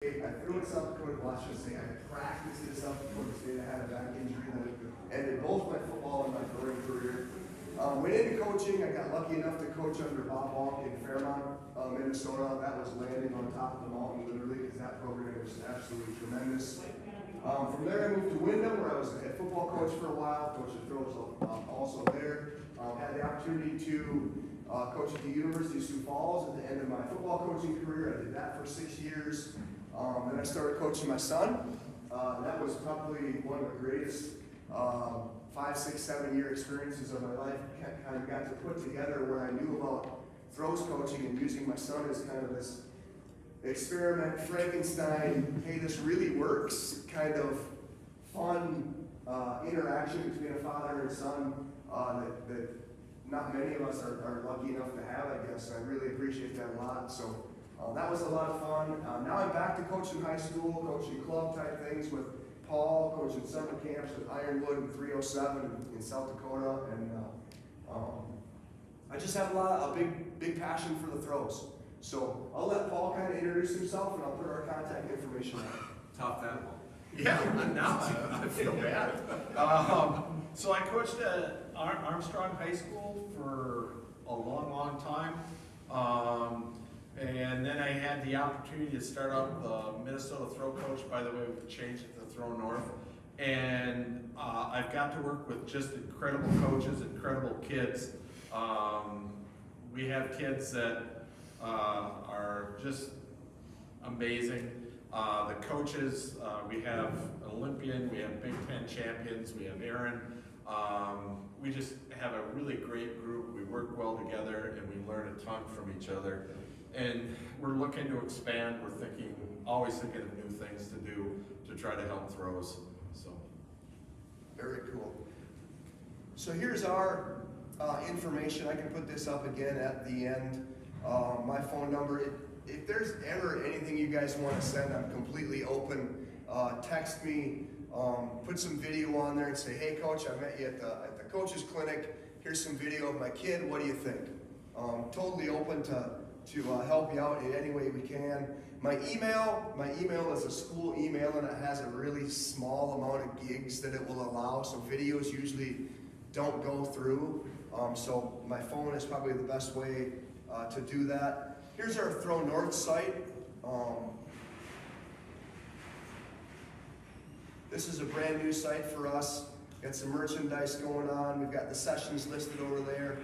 I threw at South Dakota, well, I should say, I practiced at South Dakota State. I had a back injury that ended both my football and my throwing career. Went into coaching. I got lucky enough to coach under Bob Walk in Fairmont, Minnesota. That was landing on top of the mountain, literally, because that program was absolutely tremendous. From there, I moved to Wyndham, where I was a head football coach for a while. Coached the throws also there. Had the opportunity to coach at the University of Sioux Falls at the end of my football coaching career. I did that for 6 years. Then I started coaching my son. That was probably one of the greatest 5, 6, 7 year experiences of my life. Kind of got to put together where I knew about throws coaching and using my son as kind of this experiment, Frankenstein, hey, this really works, kind of fun interaction between a father and son that not many of us are lucky enough to have, I guess. I really appreciate that a lot. So that was a lot of fun. Now I'm back to coaching high school, coaching club type things with Paul, coaching summer camps with Ironwood and 307 in South Dakota, and I just have a big passion for the throws. So I'll let Paul kind of introduce himself, and I'll put our contact information on. Tough animal. Yeah, now I feel bad. So I coached at Armstrong High School for a long time. And then I had the opportunity to start up the Minnesota Throw Coach. By the way, we've changed it to Throw North. And I've got to work with just incredible coaches, incredible kids. We have kids that are just amazing. The coaches, we have an Olympian, we have Big Ten champions, we have Erin. We just have a really great group. We work well together and we learn a ton from each other. And we're looking to expand. We're always thinking of new things to do to try to help throws. So, very cool. So here's our information. I can put this up again at the end. My phone number. If there's ever anything you guys want to send, I'm completely open. Text me, put some video on there and say, hey coach, I met you at the coach's clinic. Here's some video of my kid. What do you think? Totally open to help you out in any way we can. My email is a school email, and it has a really small amount of gigs that it will allow. So videos usually don't go through. So my phone is probably the best way to do that. Here's our Throw North site. This is a brand new site for us. Got some merchandise going on. We've got the sessions listed over there.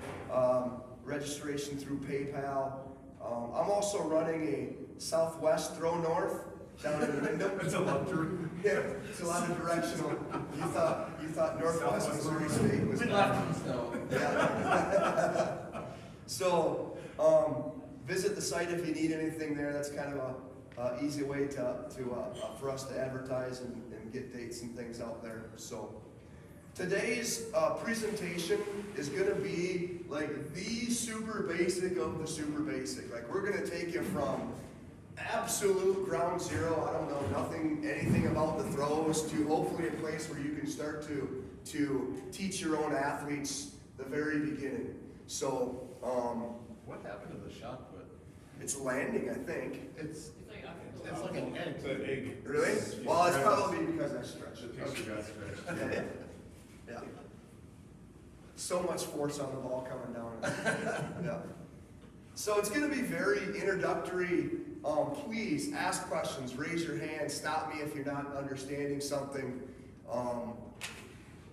Registration through PayPal. I'm also running a Southwest Throw North down in Wyndham. It's a luxury. Yeah, it's a lot of directional. You thought Northwest Missouri State was. We left them still. Yeah. So visit the site if you need anything there. That's kind of a easy way for us to advertise and get dates and things out there. So today's presentation is going to be like the super basic of the super basic. Like we're going to take you from absolute ground zero, I don't know anything about the throws, to hopefully a place where you can start to teach your own athletes the very beginning. So what happened to the shot put? it's landing, I think. It's like an egg. It's an egg. Really? Well, it's probably because I stretched it. The picture got stretched. Yeah. So much force on the ball coming down. Yeah. So it's going to be very introductory. Please ask questions, raise your hand, stop me if you're not understanding something.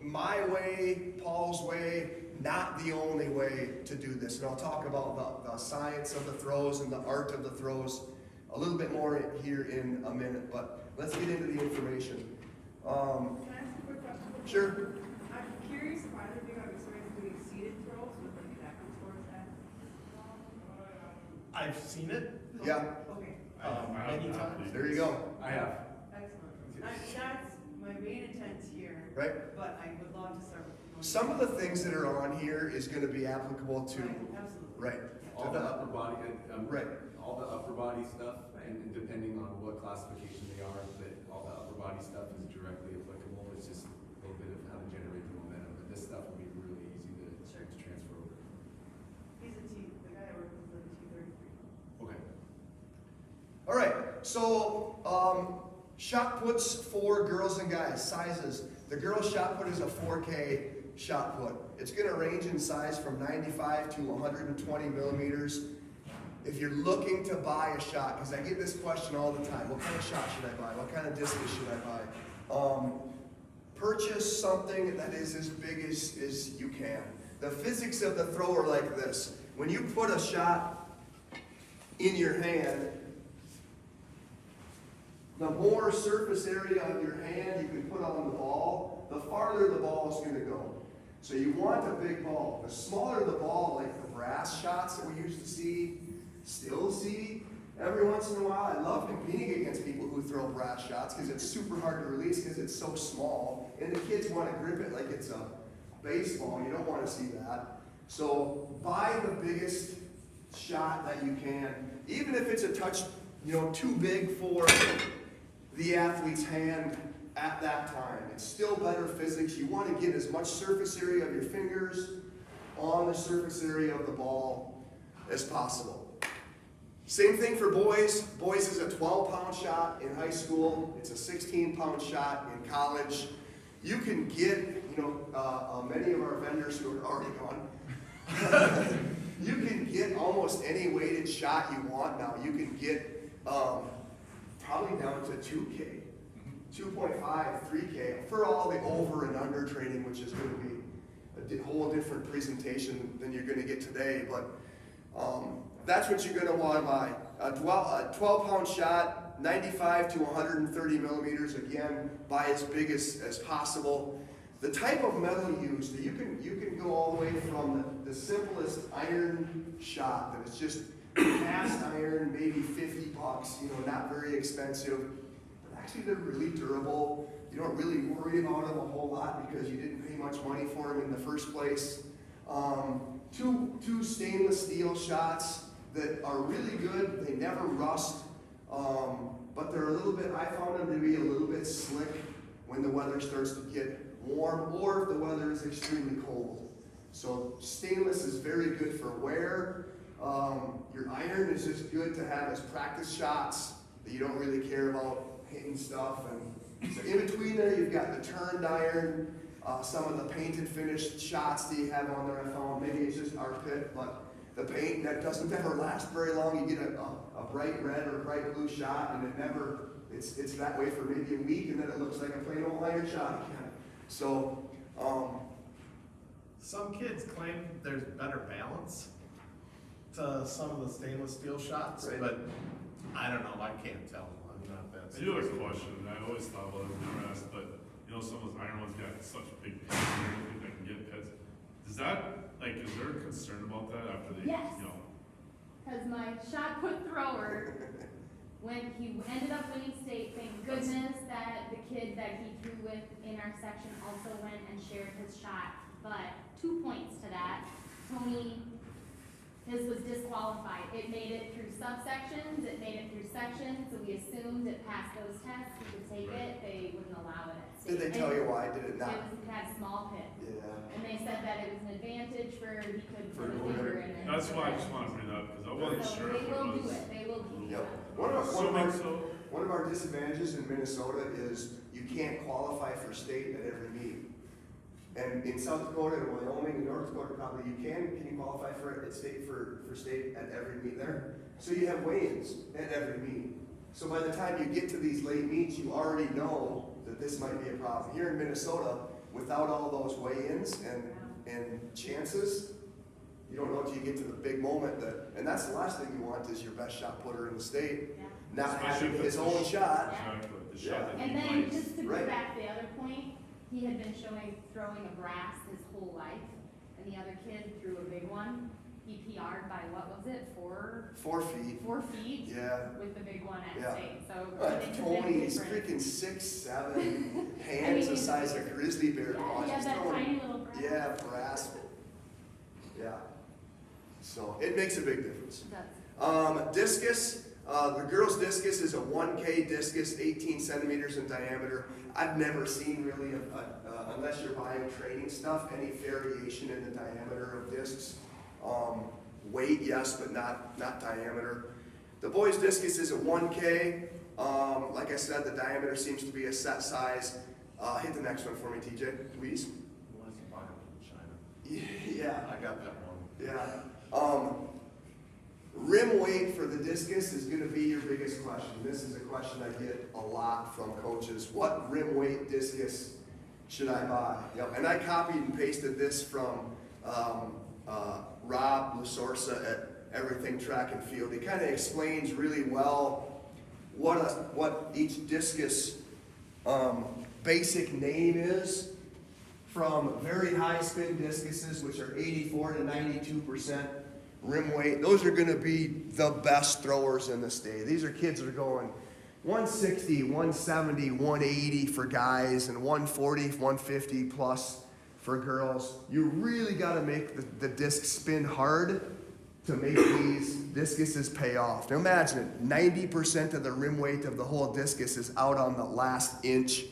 My way, Paul's way, not the only way to do this. And I'll talk about the science of the throws and the art of the throws a little bit more here in a minute, but let's get into the information. Can I ask a quick question? Sure. I'm curious if either of you have experience doing seated throws with like backwards towards that. I've seen it. Yeah, Okay, Many times. there you go. I have. excellent. That's my main intent here, Right? but I would love to start with. Some of the things that are on here is going to be applicable to, Right, absolutely. right. All the upper body, Right. all the upper body stuff, and depending on what classification they are, but all the upper body stuff is directly applicable. It's just a little bit of how to generate the momentum, but this stuff will be really easy to transfer over. He's the guy I work with is a T33. Okay. All right, so shot puts for girls and guys, sizes. The girls' shot put is a 4K shot put. It's going to range in size from 95 to 120 millimeters. If you're looking to buy a shot, because I get this question all the time, what kind of shot should I buy? What kind of discus should I buy? Purchase something that is as big as you can. The physics of the throw are like this. When you put a shot in your hand, the more surface area of your hand you can put on the ball, the farther the ball is going to go. So you want a big ball. The smaller the ball, like the brass shots that we used to see, still see every once in a while. I love competing against people who throw brass shots because it's super hard to release because it's so small. And the kids want to grip it like it's a baseball. You don't want to see that. So buy the biggest shot that you can, even if it's a touch, too big for the athlete's hand at that time. It's still better physics. You want to get as much surface area of your fingers on the surface area of the ball as possible. Same thing for boys. Boys is a 12-pound shot in high school. It's a 16-pound shot in college. You can get, many of our vendors who are already gone, you can get almost any weighted shot you want now. You can get probably down to 2K, 2.5, 3K for all the over and under training, which is going to be a whole different presentation than you're going to get today. But that's what you're going to want to buy. A 12-pound shot, 95 to 130 millimeters. Again, buy as big as possible. The type of metal used, you can go all the way from the simplest iron shot that is just cast iron, maybe $50, not very expensive. But actually they're really durable. You don't really worry about them a whole lot because you didn't pay much money for them in the first place. Two stainless steel shots that are really good. They never rust, but they're a little bit, I found them to be a little bit slick when the weather starts to get warm or if the weather is extremely cold. So stainless is very good for wear. Your iron is just good to have as practice shots that you don't really care about hitting stuff. And so in between there, you've got the turned iron, some of the painted finished shots that you have on there. I found maybe it's just armpit, but the paint that doesn't ever last very long. You get a bright red or bright blue shot, and it's that way for maybe a week, and then it looks like a plain old iron shot again. So, some kids claim there's better balance to some of the stainless steel shots, right. But I don't know. I can't tell. I'm not that. I do have a question, and I always thought about it, never asked, but some of those iron ones got such big pits and everything that can get pits. Does that, is there a concern about that after they, Yes. Because my shot put thrower, when he ended up winning state, thank goodness that the kid that he threw with in our section also went and shared his shot. But 2 points to that. Tony, his was disqualified. It made it through subsections, it made it through sections, so we assumed it passed those tests, he could take it, they wouldn't allow it at state. did they tell you why? Did it not? It had a small pit. Yeah. And they said that it was an advantage he could For put a moving. finger in it. That's why I just want to bring it up, because I wasn't So sure they if it will do was. it, they will do it. Yep. One of our disadvantages in Minnesota is you can't qualify for state at every meet. And in South Dakota and Wyoming and North Dakota probably you can you qualify for it at state for state at every meet there? So you have weigh-ins at every meet. So by the time you get to these late meets, you already know that this might be a problem. Here in Minnesota, without all those weigh-ins and chances, you don't know until you get to the big moment and that's the last thing you want is your best shot putter in the state, Yeah. not Especially having if his it's own shot. Exactly, the Yeah. shot that And he then likes. just to go Right. back to the other point, he had been throwing a brass his whole life, and the other kid threw a big one. He PR'd by what was it, 4 feet. 4 feet? Yeah. With the big one at Yeah. state, so I think it's a big Tony's difference. freaking 6'7", hands the he's- size of grizzly bear Yeah, claws. he had He's that throwing- tiny little brass. Yeah, brass. Yeah. So it makes a big difference. That's- Discus, the girls' discus is a 1K discus, 18 centimeters in diameter. I've never seen really, unless you're buying training stuff, any variation in the diameter of discs. Weight, yes, but not diameter. The boys discus is a 1K. Like I said, the diameter seems to be a set size. Hit the next one for me, TJ, please. Yeah. I got that one. Yeah. Rim weight for the discus is going to be your biggest question. This is a question I get a lot from coaches. What rim weight discus should I buy? Yep. And I copied and pasted this from Rob Lasorsa at Everything Track and Field. He kind of explains really well what each discus basic name is, from very high spin discuses, which are 84 to 92% rim weight. Those are going to be the best throwers in the state. These are kids that are going 160, 170, 180 for guys, and 140, 150 plus for girls. You really got to make the disc spin hard to make these discuses pay off. Now imagine it, 90% of the rim weight of the whole discus is out on the last inch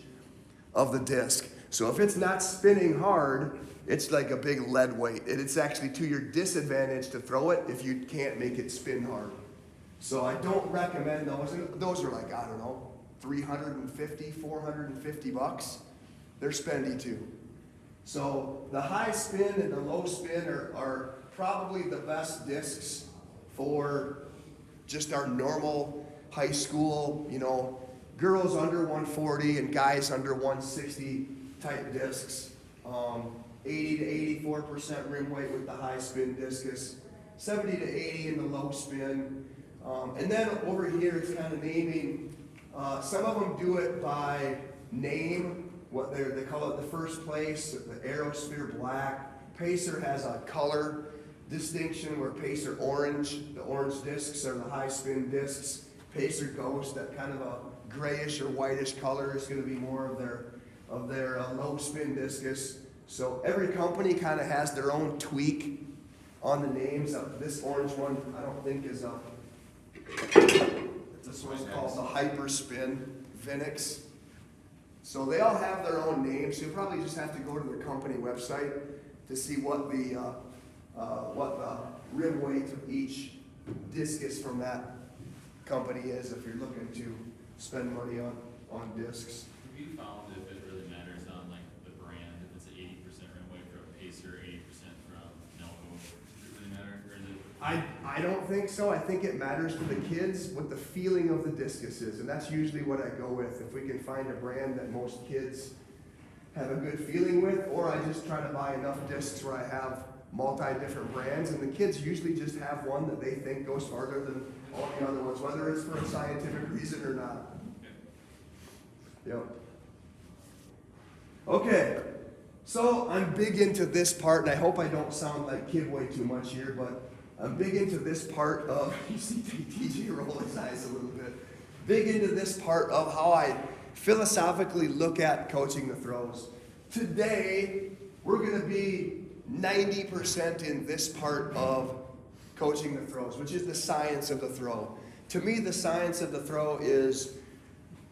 of the disc. So if it's not spinning hard, it's like a big lead weight. And it's actually to your disadvantage to throw it if you can't make it spin hard. So I don't recommend those. And those are like, I don't know, 350, 450 bucks. They're spendy too. So the high spin and the low spin are probably the best discs for just our normal high school, girls under 140 and guys under 160 type discs. 80 to 84% rim weight with the high spin discus, 70 to 80 in the low spin. And then over here it's kind of naming, some of them do it by name, what they call it the first place, the Aerosphere black. Pacer has a color distinction where Pacer orange, the orange discs are the high spin discs. Pacer Ghost, that kind of a grayish or whitish color, is going to be more of their low spin discus. So every company kind of has their own tweak on the names. This orange one I don't think is a, this one's called the Hyperspin Vinix. So they all have their own names. So you probably just have to go to the company website to see what the rim weight of each discus from that company is if you're looking to spend money on discs. Have you found if it really matters on like the brand, if it's an 80% rim weight from Pacer, 80% from Nelco, does it really matter? Or is it? I don't think so. I think it matters to the kids what the feeling of the discus is, and that's usually what I go with. If we can find a brand that most kids have a good feeling with, or I just try to buy enough discs where I have multi-different brands, and the kids usually just have one that they think goes farther than all the other ones, whether it's for a scientific reason or not. Yep. Okay, so I'm big into this part, and I hope I don't sound like kid way too much here, but I'm big into this part of, you see TJ roll his eyes a little bit, big into this part of how I philosophically look at coaching the throws. Today, we're going to be 90% in this part of coaching the throws, which is the science of the throw. To me, the science of the throw is,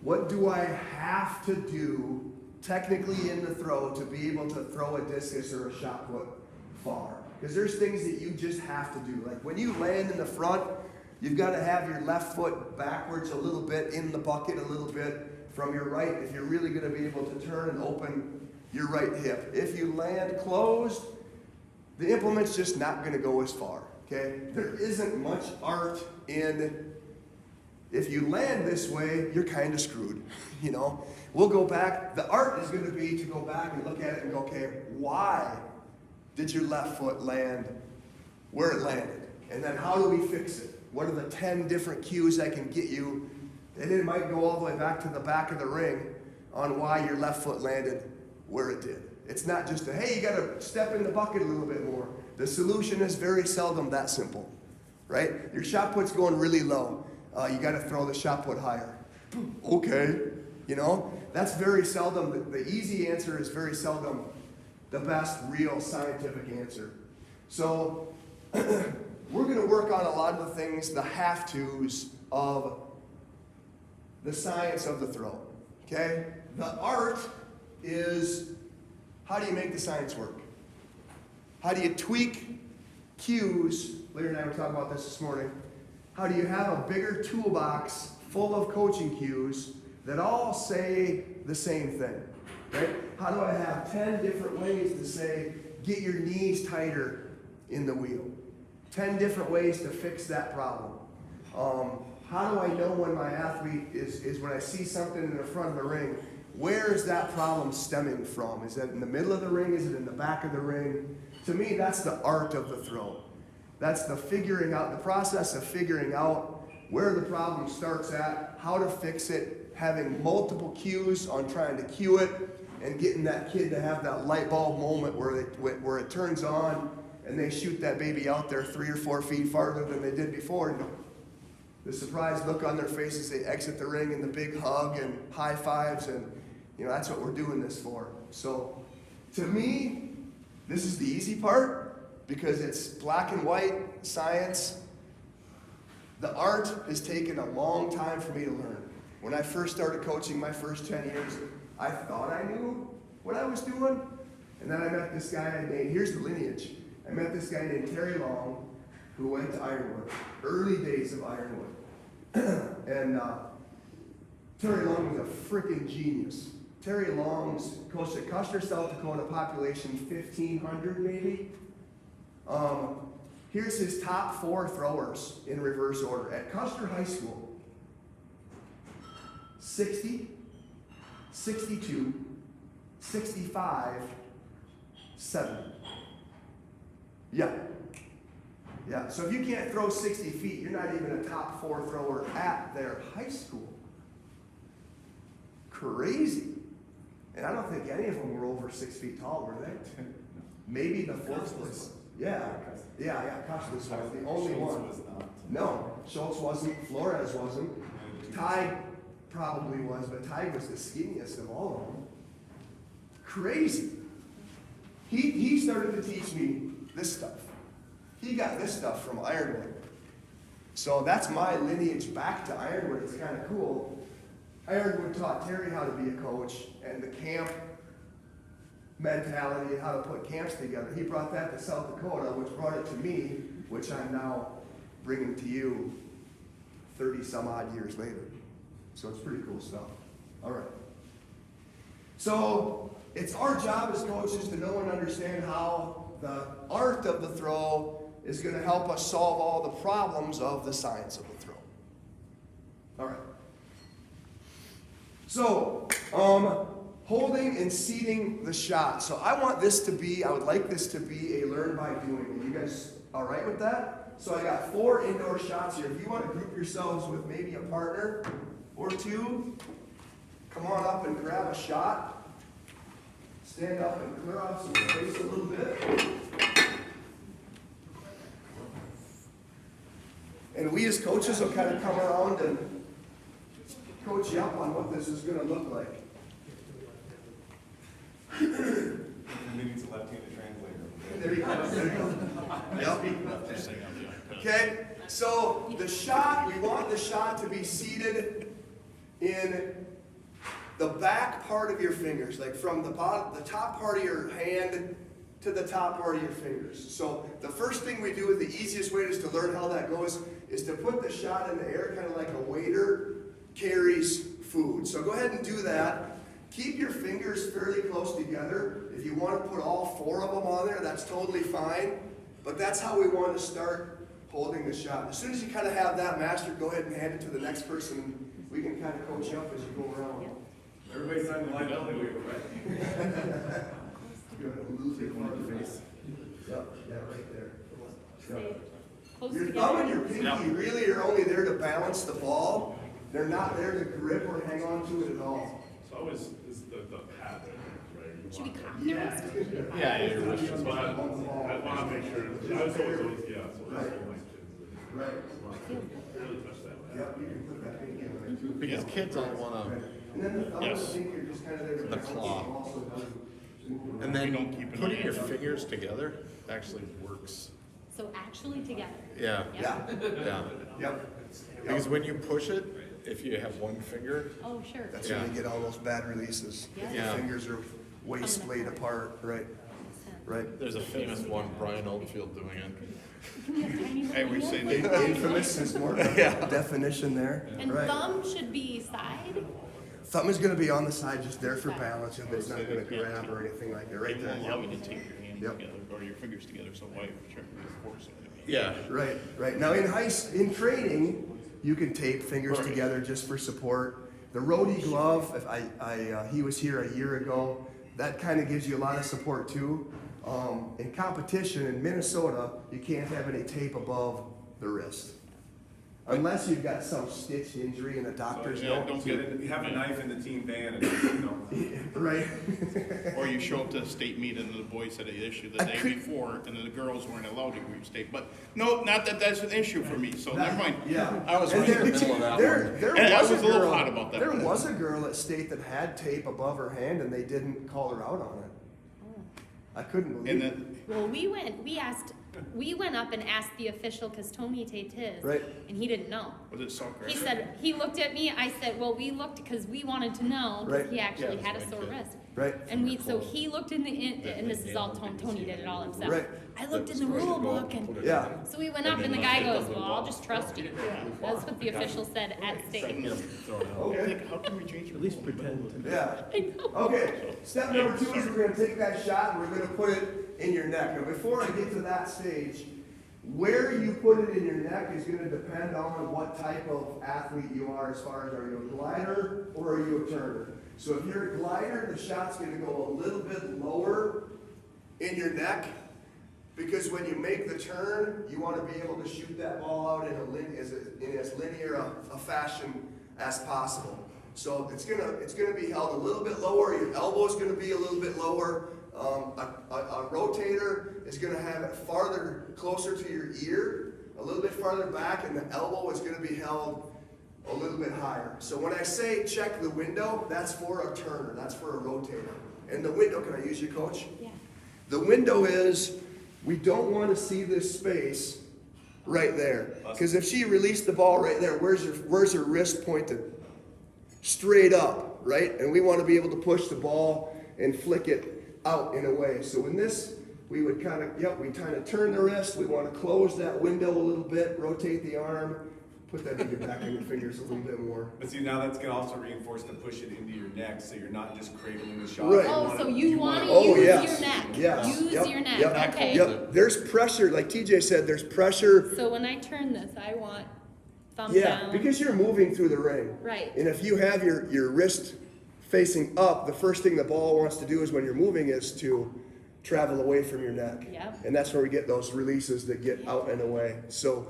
what do I have to do technically in the throw to be able to throw a discus or a shot put far? Because there's things that you just have to do. Like when you land in the front, you've got to have your left foot backwards a little bit, in the bucket a little bit from your right, if you're really going to be able to turn and open your right hip. If you land closed, the implement's just not going to go as far, okay? There isn't much art in, if you land this way, you're kind of screwed, We'll go back. The art is going to be to go back and look at it and go, okay, why did your left foot land where it landed? And then how do we fix it? What are the 10 different cues I can get you? And it might go all the way back to the back of the ring on why your left foot landed where it did. It's not just a, hey, you got to step in the bucket a little bit more. The solution is very seldom that simple, right? Your shot put's going really low. You got to throw the shot put higher. Okay, that's very seldom. The easy answer is very seldom the best real scientific answer. So we're going to work on a lot of the things, the have-tos of the science of the throw, okay? The art is, how do you make the science work? How do you tweak cues? Larry and I were talking about this morning. how do you have a bigger toolbox full of coaching cues that all say the same thing, right? How do I have 10 different ways to say, get your knees tighter in the wheel? 10 different ways to fix that problem. How do I know when my athlete is when I see something in the front of the ring, where is that problem stemming from? Is that in the middle of the ring? Is it in the back of the ring? To me, that's the art of the throw. That's the figuring out, the process of figuring out where the problem starts at, how to fix it, having multiple cues on trying to cue it, and getting that kid to have that light bulb moment where it turns on and they shoot that baby out there 3 or 4 feet farther than they did before. And the surprised look on their faces, they exit the ring and the big hug and high fives, and that's what we're doing this for. So to me, this is the easy part because it's black and white science. The art has taken a long time for me to learn. When I first started coaching my first 10 years, I thought I knew what I was doing. And then I met this guy named, here's the lineage. I met this guy named Terry Long, who went to Ironwood, early days of Ironwood. And Terry Long was a freaking genius. Terry Long's coached at Custer, South Dakota, population 1,500 maybe. Here's his top 4 throwers in reverse order. At Custer High School, 60, 62, 65, 70. Yeah, so if you can't throw 60 feet, you're not even a top 4 thrower at their high school. Crazy. And I don't think any of them were over 6 feet tall, were they? Maybe the 4th place. Yeah, Costas was the only one. No, Schultz wasn't, Flores wasn't. Ty probably was, but Ty was the skinniest of all of them. Crazy. He started to teach me this stuff. He got this stuff from Ironwood. So that's my lineage back to Ironwood. It's kind of cool. Ironwood taught Terry how to be a coach and the camp mentality and how to put camps together. He brought that to South Dakota, which brought it to me, which I'm now bringing to you 30 some odd years later. So it's pretty cool stuff. All right. So it's our job as coaches to know and understand how the art of the throw is going to help us solve all the problems of the science of the throw. All right. So, holding and seating the shot. So I would like this to be a learn by doing. Are you guys all right with that? So I got 4 indoor shots here. If you want to group yourselves with maybe a partner or 2, come on up and grab a shot. Stand up and clear off some space a little bit. And we as coaches will kind of come around and coach you up on what this is going to look like. Maybe it's a left-handed translator. There you go. Yep. Okay, so the shot, we want the shot to be seated in the back part of your fingers, like from the top part of your hand to the top part of your fingers. So the first thing we do, the easiest way is to learn how that goes, is to put the shot in the air, kind of like a waiter carries food. So go ahead and do that. Keep your fingers fairly close together. If you want to put all 4 of them on there, that's totally fine. But that's how we want to start holding the shot. As soon as you kind of have that mastered, go ahead and hand it to the next person. We can kind of coach you up as you go around. Everybody's on the line up, right? Good. Lose it on the face. Yep, yeah, right there. Yep. Close Your together. thumb and your pinky really are only there to balance the ball. They're not there to grip or hang on to it at all. It's always is the pattern, right? You Should we want copy Yeah. this? Yeah, you're right. that. But I want to make sure, I was always, yeah, so that's Right. all my kids. Right. Really touch that. Yep, you can put that pinky in there too. Because kids all want Right. And then the thumb and the Yes. pinky are just kind of there to The balance claw. the ball so it doesn't move to, and We don't then keep it putting on. your fingers together actually works. So actually together. Yeah, Yeah. yeah. Yep. Because when you push it, if you have one finger, Oh, sure. That's when Yeah. you get all those bad releases. If Yeah. your Yeah. fingers are waist blade apart, right? right? There's a famous one, Brian Oldfield doing it. Hey, we say Infamous is more definition there, And right? thumb should be side. Thumb is gonna be on the side, just there for balance, if it's not gonna grab or anything like that, right there. Allow you to take your hands Yep. together or your fingers together, so why should we force it? Yeah. Right. Now in training, you can tape fingers Right. together just for support. The roadie glove, if he was here a year ago, that kind of gives you a lot of support too. In competition in Minnesota, you can't have any tape above the wrist. Unless you've got some stitched injury and a doctor's Yeah, note. don't get it, you have a knife in the team van and, you know. Right. Or you show up to the state meet and the boys had an issue the day before, and then the girls weren't allowed to go to state, but, no, not that that's an issue for me, so never mind. Yeah. I was And right in the middle of that one. There And I was was a little girl- hot about that. There was a girl at state that had tape above her hand and they didn't call her out on it. I couldn't believe And it. then, Well, we went up and asked the official, cause Tony taped his. Right. And he didn't know. was it Salt He Crest? said, he looked at me, I said, well, we looked, cause we wanted to know, cause Right. he actually Yeah, had a that's sore right, wrist. Right. And so he looked in and this is all Tony did it all himself. Right. I looked in the rule book and, Yeah. so we went up and the guy goes, well, I'll just trust you. That's what the official said at state. Okay. Like, how can we change? At least pretend to. Yeah. I know. Okay, step number 2 is we're gonna take that shot and we're gonna put it in your neck. Now, before I get to that stage, where you put it in your neck is gonna depend on what type of athlete you are as far as are you a glider or are you a turner. So if you're a glider, the shot's gonna go a little bit lower in your neck because when you make the turn, you wanna be able to shoot that ball out in as linear a fashion as possible. So it's gonna be held a little bit lower. Your elbow's gonna be a little bit lower. A rotator is gonna have it farther, closer to your ear, a little bit farther back, and the elbow is gonna be held a little bit higher. So when I say check the window, that's for a turner, that's for a rotator. And the window, can I use you, coach? Yeah. The window is, we don't want to see this space right there. Because if she released the ball right there, where's her wrist pointed? Straight up, right? And we want to be able to push the ball and flick it out in a way. So in this, we would kind of turn the wrist. We want to close that window a little bit, rotate the arm, put that maybe back on your fingers a little bit more. But see, now that's gonna also reinforce to push it into your neck, so you're not just cradling the shot. Right. Oh, so you wanna Oh, use yes. your neck. Yes. Use Yep. your neck, Yep. okay. Yep. There's pressure, like TJ said, there's pressure. So when I turn this, I want thumb Yeah, down. because you're moving through the ring. Right. And if you have your wrist facing up, the first thing the ball wants to do is when you're moving is to travel away from your neck. Yep. And that's where we get those releases that get out and away. So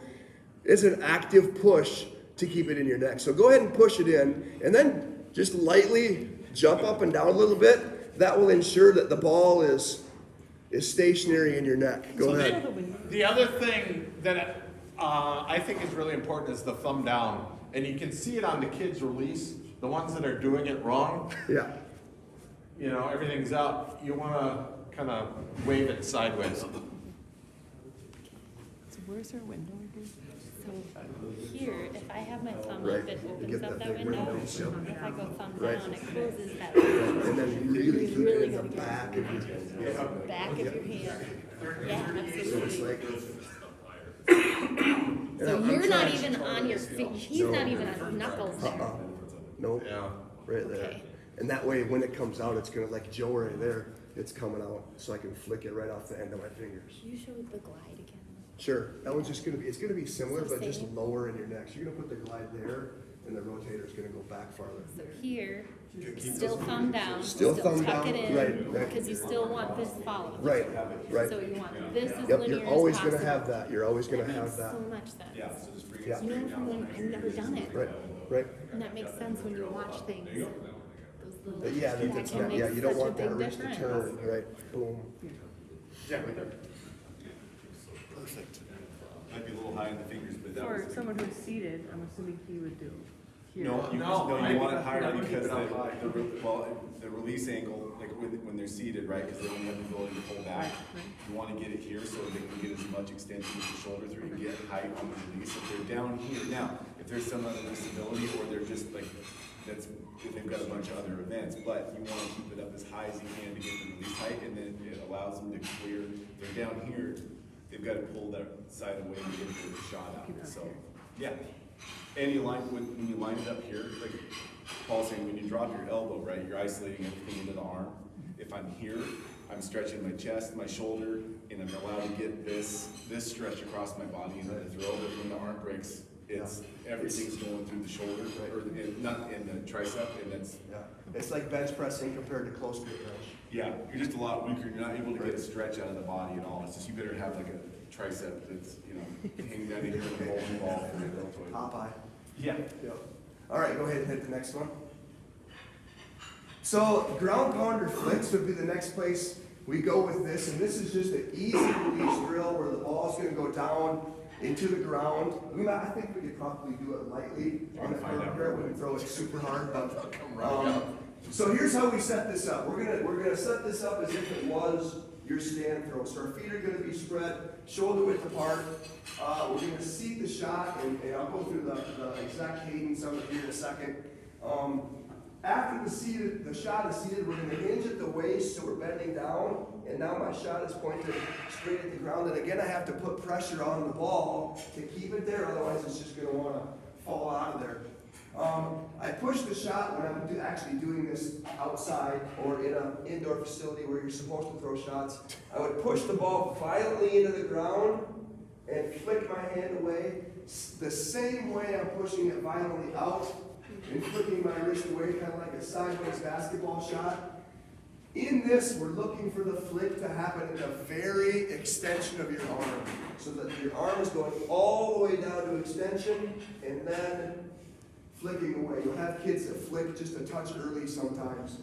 it's an active push to keep it in your neck. So go ahead and push it in and then just lightly jump up and down a little bit. That will ensure that the ball is stationary in your neck. Go ahead. The other thing that I think is really important is the thumb down. And you can see it on the kids' release, the ones that are doing it wrong. Yeah. You know, everything's up. You want to kind of wave it sideways. So where's our window again? So here, if I have my thumb Right. up, it You opens get up that that big window. window, yep. If I go thumb Right. down, it closes that window. And then you really keep it in the back of your Back of your hand. Yeah, So absolutely. it's like. So I'm you're not trying- even on your feet, he's No. not even on knuckles there. Nope. Yeah. Right there. Okay. And that way, when it comes out, it's gonna, like Joe right there, it's coming out, so I can flick it right off the end of my fingers. You showed the glide again. Sure, that one's just gonna be, it's gonna be similar, So but just same. lower in your neck. So you're gonna put the glide there, and the rotator's gonna go back farther. So here, still thumb down, Still still thumb tuck down, it right, in, right. because you still want this followed. Right, right. So you want this as Yep, linear you're as always possible. gonna have that, you're always gonna That have makes that. so much sense. Yeah, so just bring it Yeah. straight You know, down. I've never done it. Right, right. And that makes sense when you watch things. Those little, But yeah, that that's can not, make yeah, you don't such a want that big wrist to difference. turn, right, boom. Yeah, right there. Perfect. Might be a little high in the fingers, but that For was. someone who's seated, I'm assuming he would do here. No, you I want it think higher I would keep because it up high. the release angle, like when they're seated, right, because they only have the ability to pull back. Right. You want to get it here so they can get as much extension with the shoulder through and get height on the release. If they're down here, now, if there's some other disability or they're just like that's, if they've got a bunch of other events, but you wanna keep it up as high as you can to get the release height, and then it allows them to clear, they're down here, they've gotta pull their side away to get the shot out, so, yeah. And you line, when you line it up here, like Paul's saying, when you drop your elbow, right, you're isolating everything into the arm. If I'm here, I'm stretching my chest, my shoulder, and I'm allowed to get this stretch across my body and then throw, but when the arm breaks, it's, everything's going through the shoulder, or not in the tricep, and that's, Yeah, it's like bench pressing compared to close grip bench. yeah, you're just a lot weaker, you're not able to get a stretch out of the body at all, it's just, you better have like a tricep that's, you know, hanging down here in a bowling ball for the deltoid. Popeye. Yeah. Yep. All right, go ahead and hit the next one. So ground pounder flicks would be the next place we go with this, and this is just an easy release drill where the ball is going to go down into the ground. I think we could probably do it lightly on the ground here. We wouldn't throw it super hard, but so here's how we set this up. We're gonna set this up as if it was your stand throw. So our feet are going to be spread shoulder width apart. We're going to seat the shot, and I'll go through the exact cadence of it here in a second. After the shot is seated, we're going to hinge at the waist, so we're bending down, and now my shot is pointed straight at the ground. And again, I have to put pressure on the ball to keep it there, otherwise it's just going to want to fall out of there. I push the shot when I'm actually doing this outside or in an indoor facility where you're supposed to throw shots. I would push the ball violently into the ground and flick my hand away the same way I'm pushing it violently out and flicking my wrist away, kind of like a sideways basketball shot. In this, we're looking for the flick to happen at the very extension of your arm, so that your arm is going all the way down to extension and then flicking away. You'll have kids that flick just a touch early sometimes.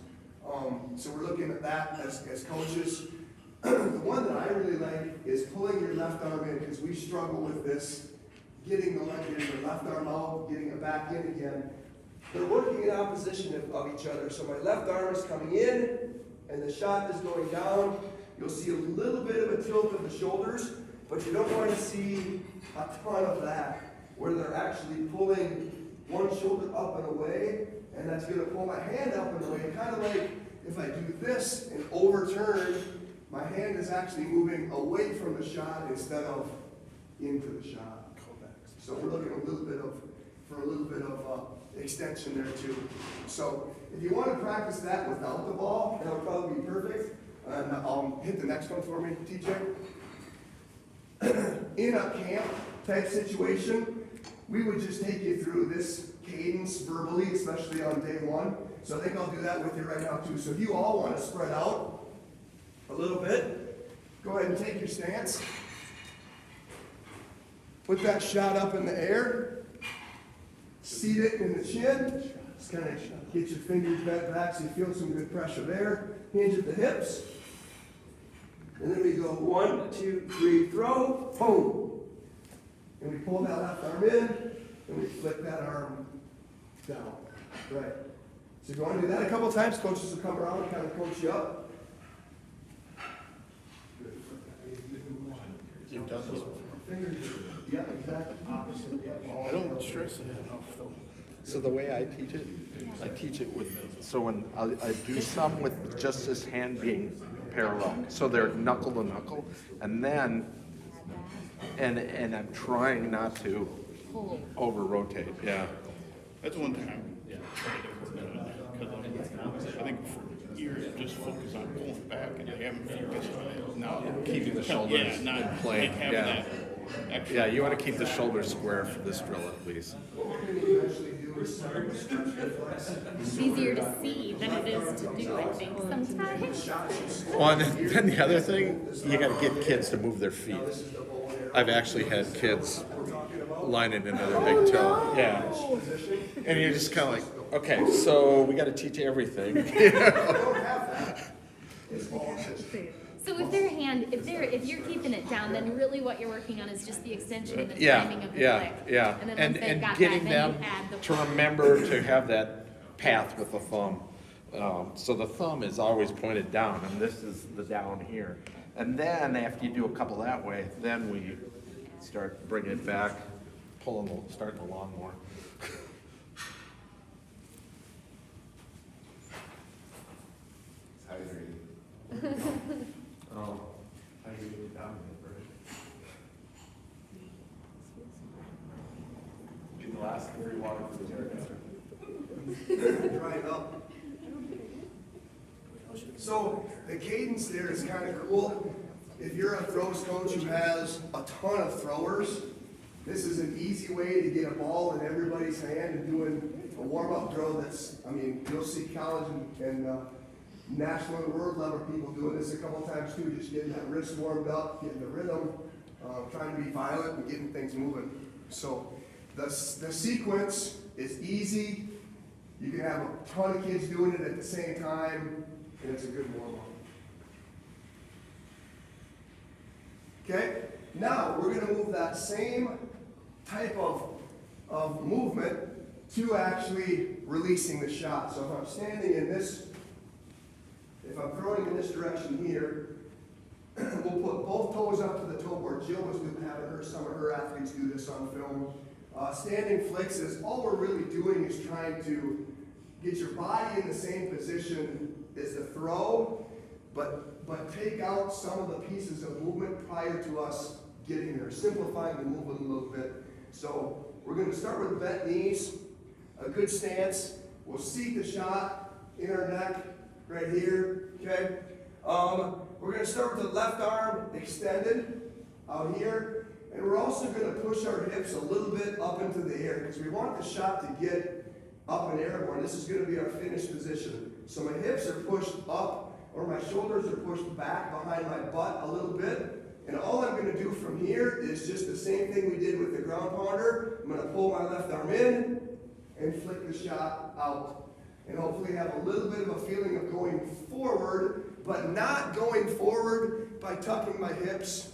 So we're looking at that as coaches. The one that I really like is pulling your left arm in, because we struggle with this, getting the left arm out, getting it back in again. They're working in opposition of each other. So my left arm is coming in, and the shot is going down. You'll see a little bit of a tilt of the shoulders, but you don't want to see a ton of that, where they're actually pulling one shoulder up and away, and that's going to pull my hand up and away. Kind of like if I do this and overturn, my hand is actually moving away from the shot instead of into the shot. So we're looking for a little bit of extension there too. So if you want to practice that without the ball, that would probably be perfect. And hit the next one for me, TJ. In a camp type situation, we would just take you through this cadence verbally, especially on day one. So I think I'll do that with you right now too. So if you all want to spread out a little bit, go ahead and take your stance. Put that shot up in the air. Seat it in the chin. Just kind of get your fingers bent back so you feel some good pressure there. Hinge at the hips. And then we go 1, 2, 3, throw, boom. And we pull that left arm in, and we flick that arm down. Right. So if you want to do that a couple times, coaches will come around and kind of coach you up. You've done this before. Yeah, exactly. Opposite. I don't stress it enough though. So the way I teach it with, so when I do some with just this hand being parallel, so they're knuckle to knuckle, and then, and I'm trying not to over rotate, yeah. That's one thing I tried to work on, because I think for years, just focus on pulling back and I haven't focused on it. Now, Keeping the shoulders not in plane, like having yeah. that extra. Yeah, you want to keep the shoulders square for this drill at least. What we can eventually do is start with stretch reflex. It's easier to see than it is to do, I think, sometimes. Well, and then the other thing, you got to get kids to move their feet. I've actually had kids lining into their big toe. Yeah. And you're just kind of like, okay, so we got to teach everything. So if their hand, if you're keeping it down, then really what you're working on is just the extension and the Yeah, timing of the yeah, flick. yeah. And then once they've got getting that, then them you add the to remember to have that path with the thumb. So the thumb is always pointed down, and this is the down here. And then after you do a couple that way, then we start bringing it back, starting the lawnmower. water for the hairdresser. Dry it up. So the cadence there is kind of cool. If you're a throws coach who has a ton of throwers, this is an easy way to get a ball in everybody's hand and doing a warm-up throw that's, I mean, you'll see college and national and world level people doing this a couple times too, just getting that wrist warmed up, getting the rhythm, trying to be violent and getting things moving. So the sequence is easy. You can have a ton of kids doing it at the same time, and it's a good warm-up. Okay, now we're going to move that same type of movement to actually releasing the shot. So if I'm standing in this, if I'm throwing in this direction here, we'll put both toes up to the toe board. Jill was having some of her athletes do this on film. Standing flicks is all we're really doing is trying to get your body in the same position as the throw, but take out some of the pieces of movement prior to us getting there, simplifying the movement a little bit. So we're going to start with bent knees, a good stance. We'll seek the shot in our neck right here, okay? We're going to start with the left arm extended out here, and we're also going to push our hips a little bit up into the air because we want the shot to get up and airborne. This is going to be our finish position. So my hips are pushed up, or my shoulders are pushed back behind my butt a little bit. And all I'm going to do from here is just the same thing we did with the ground pounder. I'm going to pull my left arm in and flick the shot out. And hopefully have a little bit of a feeling of going forward, but not going forward by tucking my hips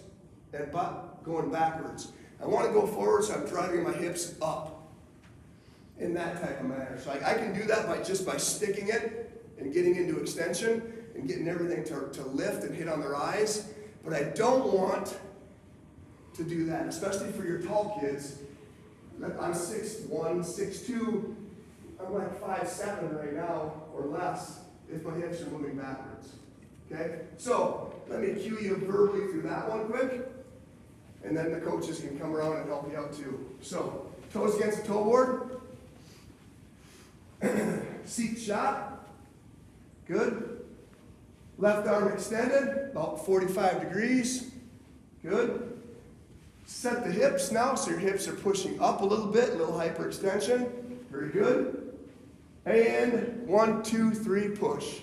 and butt going backwards. I want to go forward so I'm driving my hips up in that type of manner. So I can do that by sticking it and getting into extension and getting everything to lift and hit on their eyes. But I don't want to do that, especially for your tall kids. I'm 6'1", 6'2", I'm like 5'7" right now, or less, if my hips are moving backwards. Okay? So, let me cue you verbally through that one quick, and then the coaches can come around and help you out too. So, toes against the toe board. Seek shot. Good. Left arm extended, about 45 degrees. Good. Set the hips now, so your hips are pushing up a little bit, a little hyperextension. Very good. And 1, 2, 3, push.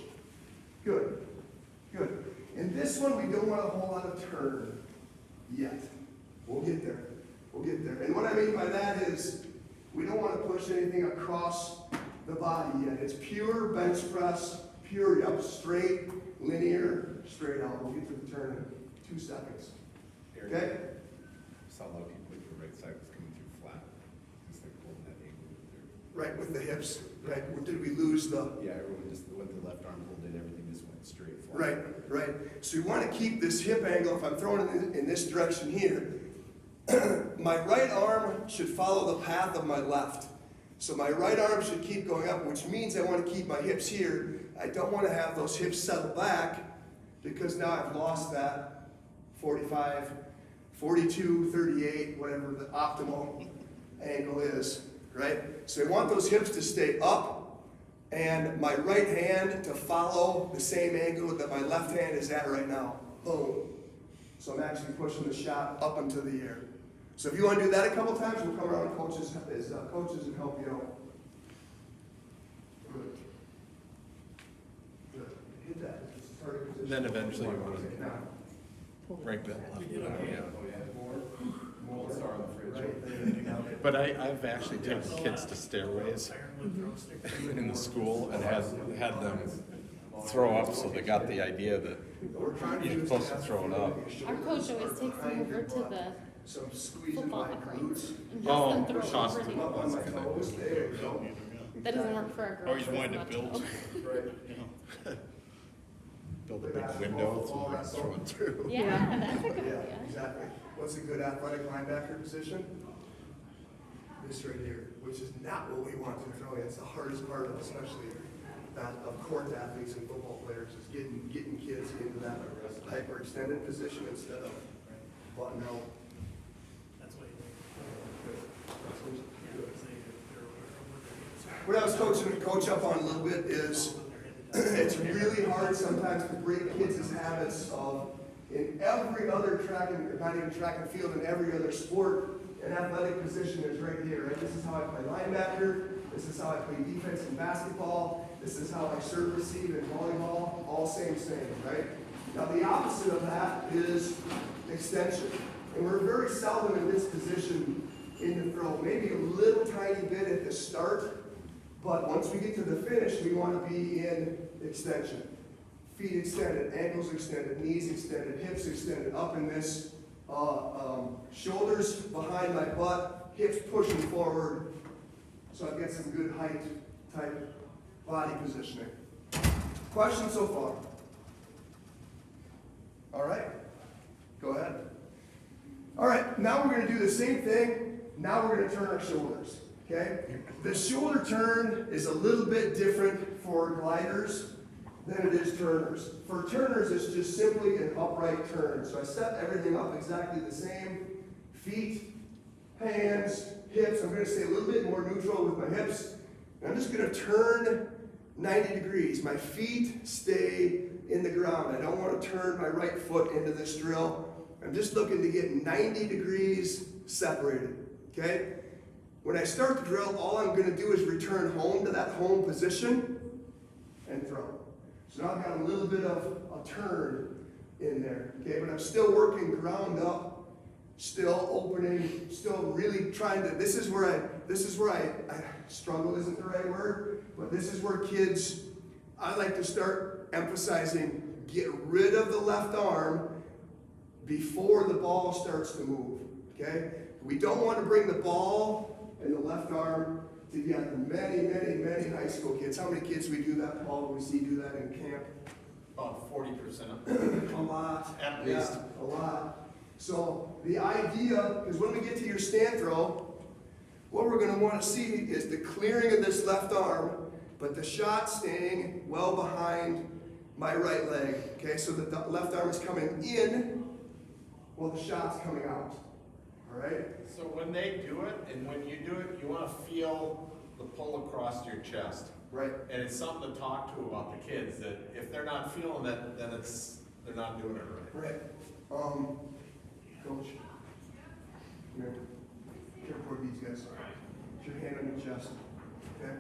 Good. Good. In this one, we don't want a whole lot of turn yet. We'll get there. We'll get there. And what I mean by that is we don't want to push anything across the body yet. It's pure bench press, pure up, straight, linear, straight out. We'll get to the turn in 2 seconds. Okay? Saw a lot of people with the right side was coming through flat. It's like holding that angle with their. Right, with the hips. Right. Did we lose the? Yeah, everyone just went the left arm pulled it, everything just went straight flat. Right, right. So you want to keep this hip angle. If I'm throwing it in this direction here, my right arm should follow the path of my left. So my right arm should keep going up, which means I want to keep my hips here. I don't want to have those hips settle back because now I've lost that 45, 42, 38, whatever the optimal angle is, right? So I want those hips to stay up and my right hand to follow the same angle that my left hand is at right now. Boom. So I'm actually pushing the shot up into the air. So if you want to do that a couple times, we'll come around coaches and help you out. Good. Good. Hit that. Target position. Then eventually you want to Now. right bit left. Gold star on the fridge. Right there. But I've actually taken kids to stairways in the school and had them throw up, so they got the idea that What we're trying to do you're is supposed to have throw it the up. Our coach always takes them over to the some squeeze in football my glutes. uprights and Oh, has them throw toss over it. Come up on my the toes. There you go. That doesn't work for our girls. Always as wanted to much, build. though. Right. Build a big window so they can throw it through. Yeah, that's a good Yeah, idea. exactly. What's a good athletic linebacker position? This right here, which is not what we want to throw. It's the hardest part of, especially that of court athletes and football players, is getting kids into that hyperextended position instead of button out. That's what you Good. what I was coaching to coach up on a little bit is it's really hard sometimes to break kids' habits of in every other track and not even track and field, in every other sport, an athletic position is right here. Right? This is how I play linebacker. This is how I play defense in basketball. This is how I serve, receive in volleyball. All same, right? Now the opposite of that is extension. And we're very seldom in this position in the throw. Maybe a little tiny bit at the start, but once we get to the finish, we want to be in extension. Feet extended, ankles extended, knees extended, hips extended, up in this, shoulders behind my butt, hips pushing forward, so I've got some good height type body positioning. Questions so far? All right, go ahead. All right, now we're going to do the same thing. Now we're going to turn our shoulders, okay? The shoulder turn is a little bit different for gliders than it is turners. For turners, it's just simply an upright turn. So I set everything up exactly the same. Feet, hands, hips. I'm going to stay a little bit more neutral with my hips. And I'm just going to turn 90 degrees. My feet stay in the ground. I don't want to turn my right foot into this drill. I'm just looking to get 90 degrees separated, okay? When I start the drill, all I'm going to do is return home to that home position and throw. So now I've got a little bit of a turn in there, okay? But I'm still working ground up, still opening, still really trying to, this is where I struggle isn't the right word, but this is where kids, I like to start emphasizing, get rid of the left arm before the ball starts to move, okay? We don't want to bring the ball and the left arm together. Many high school kids. How many kids we do that, Paul? We see do that in camp? About 40%. A lot. At least. Yeah, a lot. So the idea is when we get to your stand throw, what we're going to want to see is the clearing of this left arm, but the shot staying well behind my right leg. Okay, so that the left arm is coming in while the shot's coming out. All right? So when they do it, and when you do it, you want to feel the pull across your chest. Right. And it's something to talk to about the kids, that if they're not feeling that, then they're not doing it right. Right. Coach. Here. Care for these guys. Put your hand on your chest. Okay?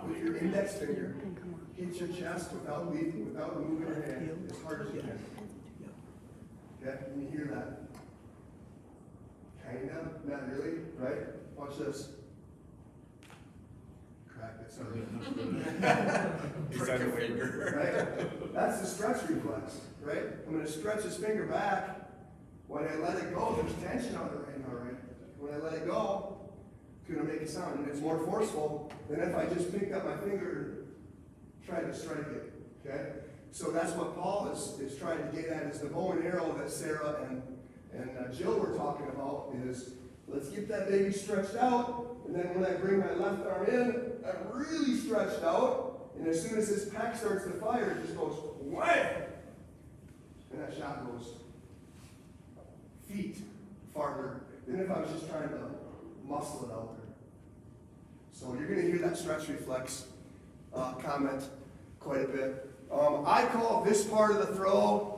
With your index finger, hit your chest without leaving, without moving your hand as hard as you can. Okay? Can you hear that? Kind of, not really, right? Watch this. Crack it, sorry. Prick your finger. Right? That's the stretch reflex, right? I'm going to stretch his finger back. When I let it go, there's tension on it right now, right? When I let it go, it's going to make a sound, and it's more forceful than if I just picked up my finger and tried to strike it, okay? So that's what Paul is trying to get at, is the bow and arrow that Sarah and Jill were talking about is, let's get that baby stretched out, and then when I bring my left arm in, I'm really stretched out, and as soon as this pec starts to fire, it just goes wham! And that shot goes feet farther than if I was just trying to muscle it out there. So you're going to hear that stretch reflex comment quite a bit. I call this part of the throw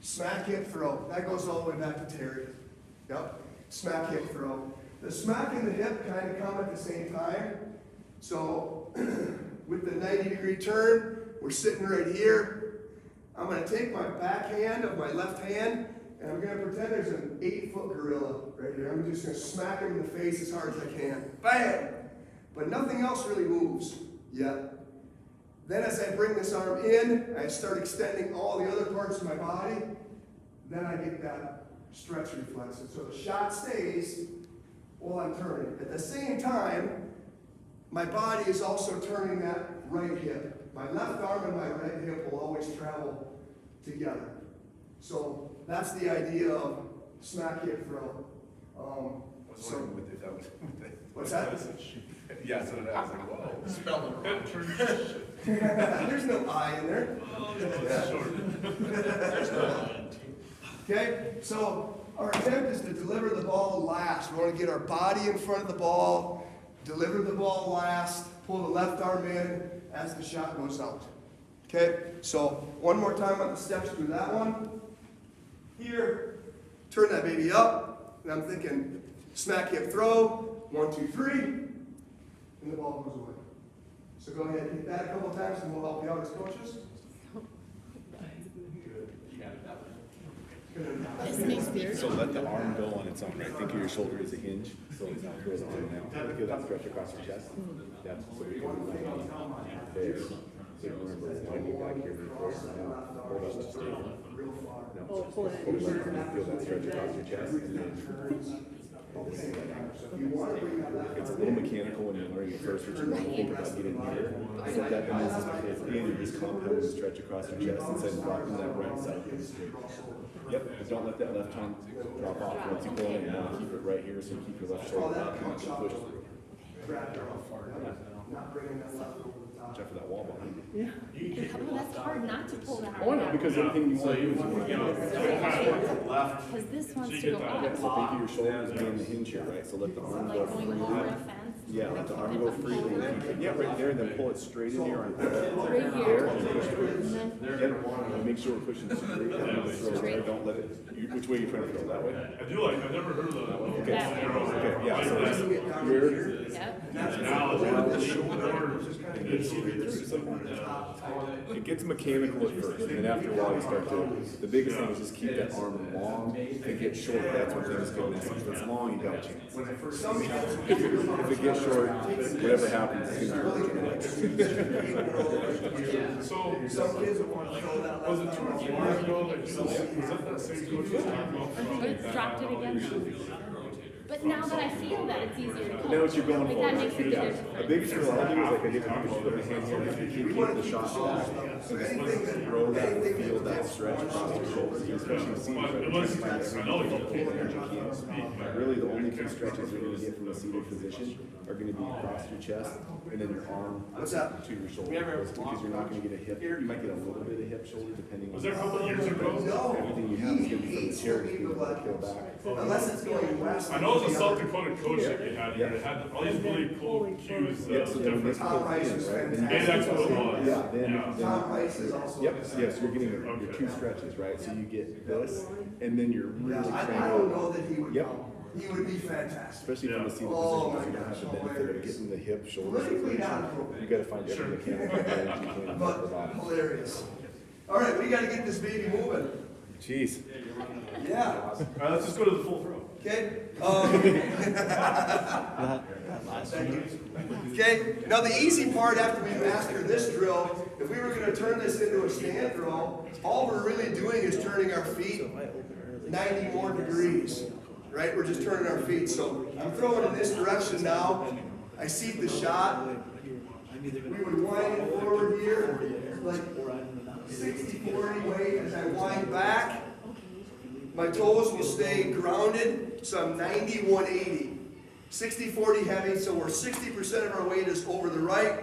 smack hip throw. That goes all the way back to Terry. Yep, smack hip throw. The smack and the hip kind of come at the same time. So with the 90-degree turn, we're sitting right here. I'm going to take my backhand of my left hand, and I'm going to pretend there's an 8-foot gorilla right here. I'm just going to smack him in the face as hard as I can. Bam! But nothing else really moves yet. Then as I bring this arm in, I start extending all the other parts of my body. Then I get that stretch reflex. And so the shot stays while I'm turning. At the same time, my body is also turning that right hip. My left arm and my right hip will always travel together. So that's the idea of smack hip throw. What's wrong with it? That was, What's that? Yeah, so I was like, whoa. Spell it wrong. There's no I in there. There's no line. Okay, so our attempt is to deliver the ball last. We want to get our body in front of the ball, deliver the ball last, pull the left arm in as the shot goes out. Okay, so one more time on the steps through that one. Here, turn that baby up, and I'm thinking smack hip throw, 1, 2, 3, and the ball goes away. So go ahead and hit that a couple times, and we'll help you out as coaches. So let the arm go on its own, right? Think of your shoulder as a hinge, so it's not throw the arm out. Feel that stretch across your chest. That's so we can there. So remember, when you back here before, now hold up to stay. No, hold it. Feel that stretch across your chest, and then it's a little mechanical when you're learning it first, but you want to think about getting here. So that is in this compound stretch across your chest instead of rocking that right side. Yep, but don't let that left arm drop off. Once you pull it in, now keep it right here, so keep your left shoulder back and push through. Watch out for that wall behind you. Oh, that's hard not to pull that hard. Oh, no, because everything you want to do is you want to get it. Because this wants to go up. So think of your shoulders being the hinge here, right? So let the arm go Like going over free. a fence. Yeah, let the arm go free. Yeah, right there, and then pull it straight into your arm. Right here. There, and push through. And then Yep, and make sure we're pushing straight down the throw there. Don't let it, which way are you trying to throw? That way? I do like, I've never heard of the. Okay, That way. okay, yeah, so just here. Yep. Now, It gets mechanical at first, and then after a while you start to, the biggest thing is just keep that arm long. If it gets short, that's when things go messy. If it's long, you got a chance. If it gets short, whatever happens, it's gonna be So, Some kids will want to throw that was left it 2 or arm 3 out. years ago that you, was that that same coach was talking about? But it's dropped it again. But now that I feel that, it's easier to Now pull. what you're going Like for. that makes a Yeah. difference. A big skill I do is like I get to put the hand here and keep the shot back. So just throw that, feel that stretch across your shoulders, especially with seated, right? It You're was, trying to find I know every you local can't there you can. speak, but. Really, the only two stretches you're gonna get from a seated position are gonna be across your chest and then your arm What's that? to your shoulder. Because you're not gonna get a hip, you might get a little bit of hip shoulder depending on. Was there a couple of years ago? No. Everything you have is gonna be from the chair to the peel back. Unless it's going west. I know it was a South Dakota coach that you had, Yeah. that had all these really cool cues, Yep, so then this different. pull in, right? Then you Maybe that's what it was. Yeah, then, Tom Rice is also. yep, yes, you're getting your two stretches, right? So you get this, and then you're Yeah, really I trying don't to, know that he would Yep. come. He would be fantastic. especially from the seated Oh position, my you don't have the gosh, benefit of hilarious. getting the hip, shoulder Politically not circulation. appropriate. You gotta find every mechanical advantage you can for the But body. hilarious. All right, we gotta get this baby moving. Jeez. Yeah, All right, let's just go to the full throw. okay. Thank you. Okay, now the easy part after we master this drill, if we were gonna turn this into a stand throw, all we're really doing is turning our feet 90 more degrees, right? We're just turning our feet. So I'm throwing in this direction now. I seat the shot. We would wind it forward here, like 60-40 weight as I wind back. My toes will stay grounded, so I'm 90-180. 60-40 heavy, so we're 60% of our weight is over the right,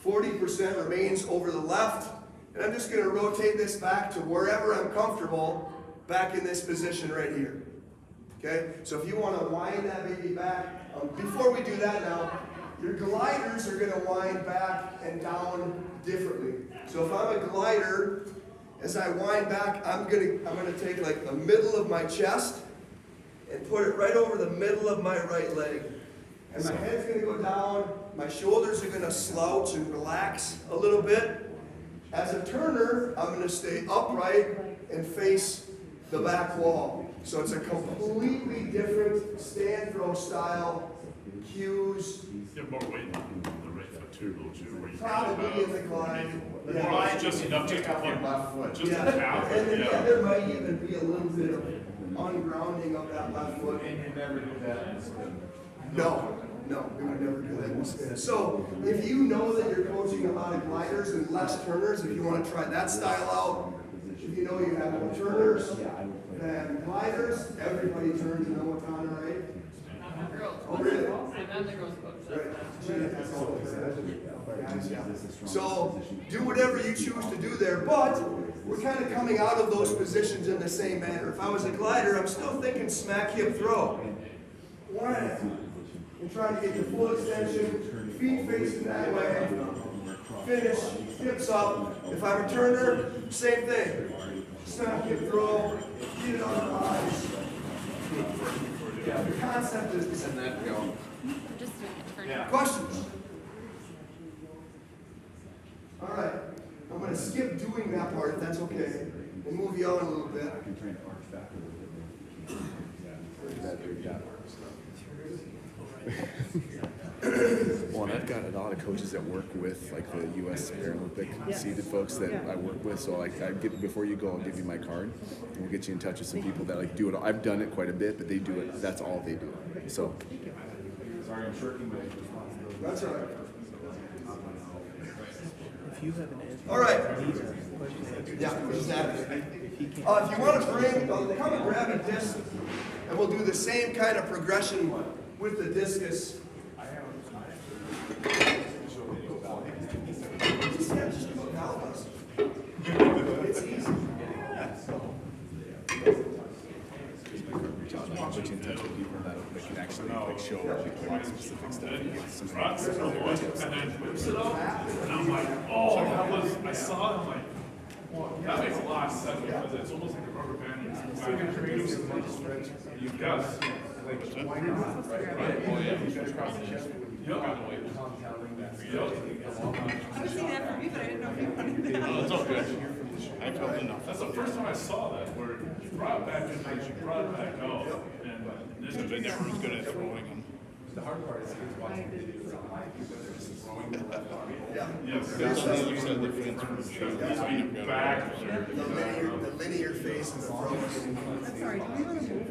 40% remains over the left. And I'm just going to rotate this back to wherever I'm comfortable, back in this position right here. Okay, so if you want to wind that baby back, before we do that now, your gliders are going to wind back and down differently. So if I'm a glider, as I wind back, I'm gonna take like the middle of my chest and put it right over the middle of my right leg. And my head's gonna go down, my shoulders are gonna slouch and relax a little bit. As a turner, I'm gonna stay upright and face the back wall. So it's a completely different stand throw style, cues, You have more weight in the right foot too, don't you? Where you probably in the glide. More or less just enough just to keep, just to tap, And then, yeah. there might even be a little bit of ungrounding of that left foot. And you never do that in spin. No, we would never do that in spin. So if you know that you're coaching a lot of gliders and less turners, if you want to try that style out, if you know you have more turners than gliders, everybody turns in Owatonna, right? Oh, really? So do whatever you choose to do there, but we're kind of coming out of those positions in the same manner. If I was a glider, I'm still thinking smack hip throw. One, and trying to get your full extension, feet facing that way. Finish, hips up. If I'm a returner, same thing. Snap, hip throw, get it on the eyes. Yeah, the concept is And then go. Just doing it turn. questions. All right, I'm gonna skip doing that part if that's okay, and move you on a little bit. Well, and I've got a lot of coaches that work with like the U.S. Paralympic seated folks that I work with. So like, before you go, I'll give you my card, and we'll get you in touch with some people that like do it. I've done it quite a bit, but they do it. That's all they do. So. Sorry, I'm shirking my responsibility. That's all right. If you have an answer. All right. He needs a question. Yeah, exactly. If he can't. If you want to bring, come and grab a disc, and we'll do the same kind of progression with the discus. It's easy. I'll put you in touch with people that can actually like show like specific stuff and get some Right, so the boys, and then whips it up, and I'm like, oh, that was, I saw it, I'm like, well, that makes a lot of sense, because it's almost like a rubber band. You guys. I was thinking that for me, but I didn't know if you wanted that. No, it's all good. I felt enough. That's the first time I saw that, where you brought it back in, but you brought it back out, and Because then I never was good at throwing them. The hard part is watching videos online, because they're just throwing the left arm. yes, That's the other side of the fence from the shot. I never got back. it. The linear face and the throw. I'm sorry, do we want to move?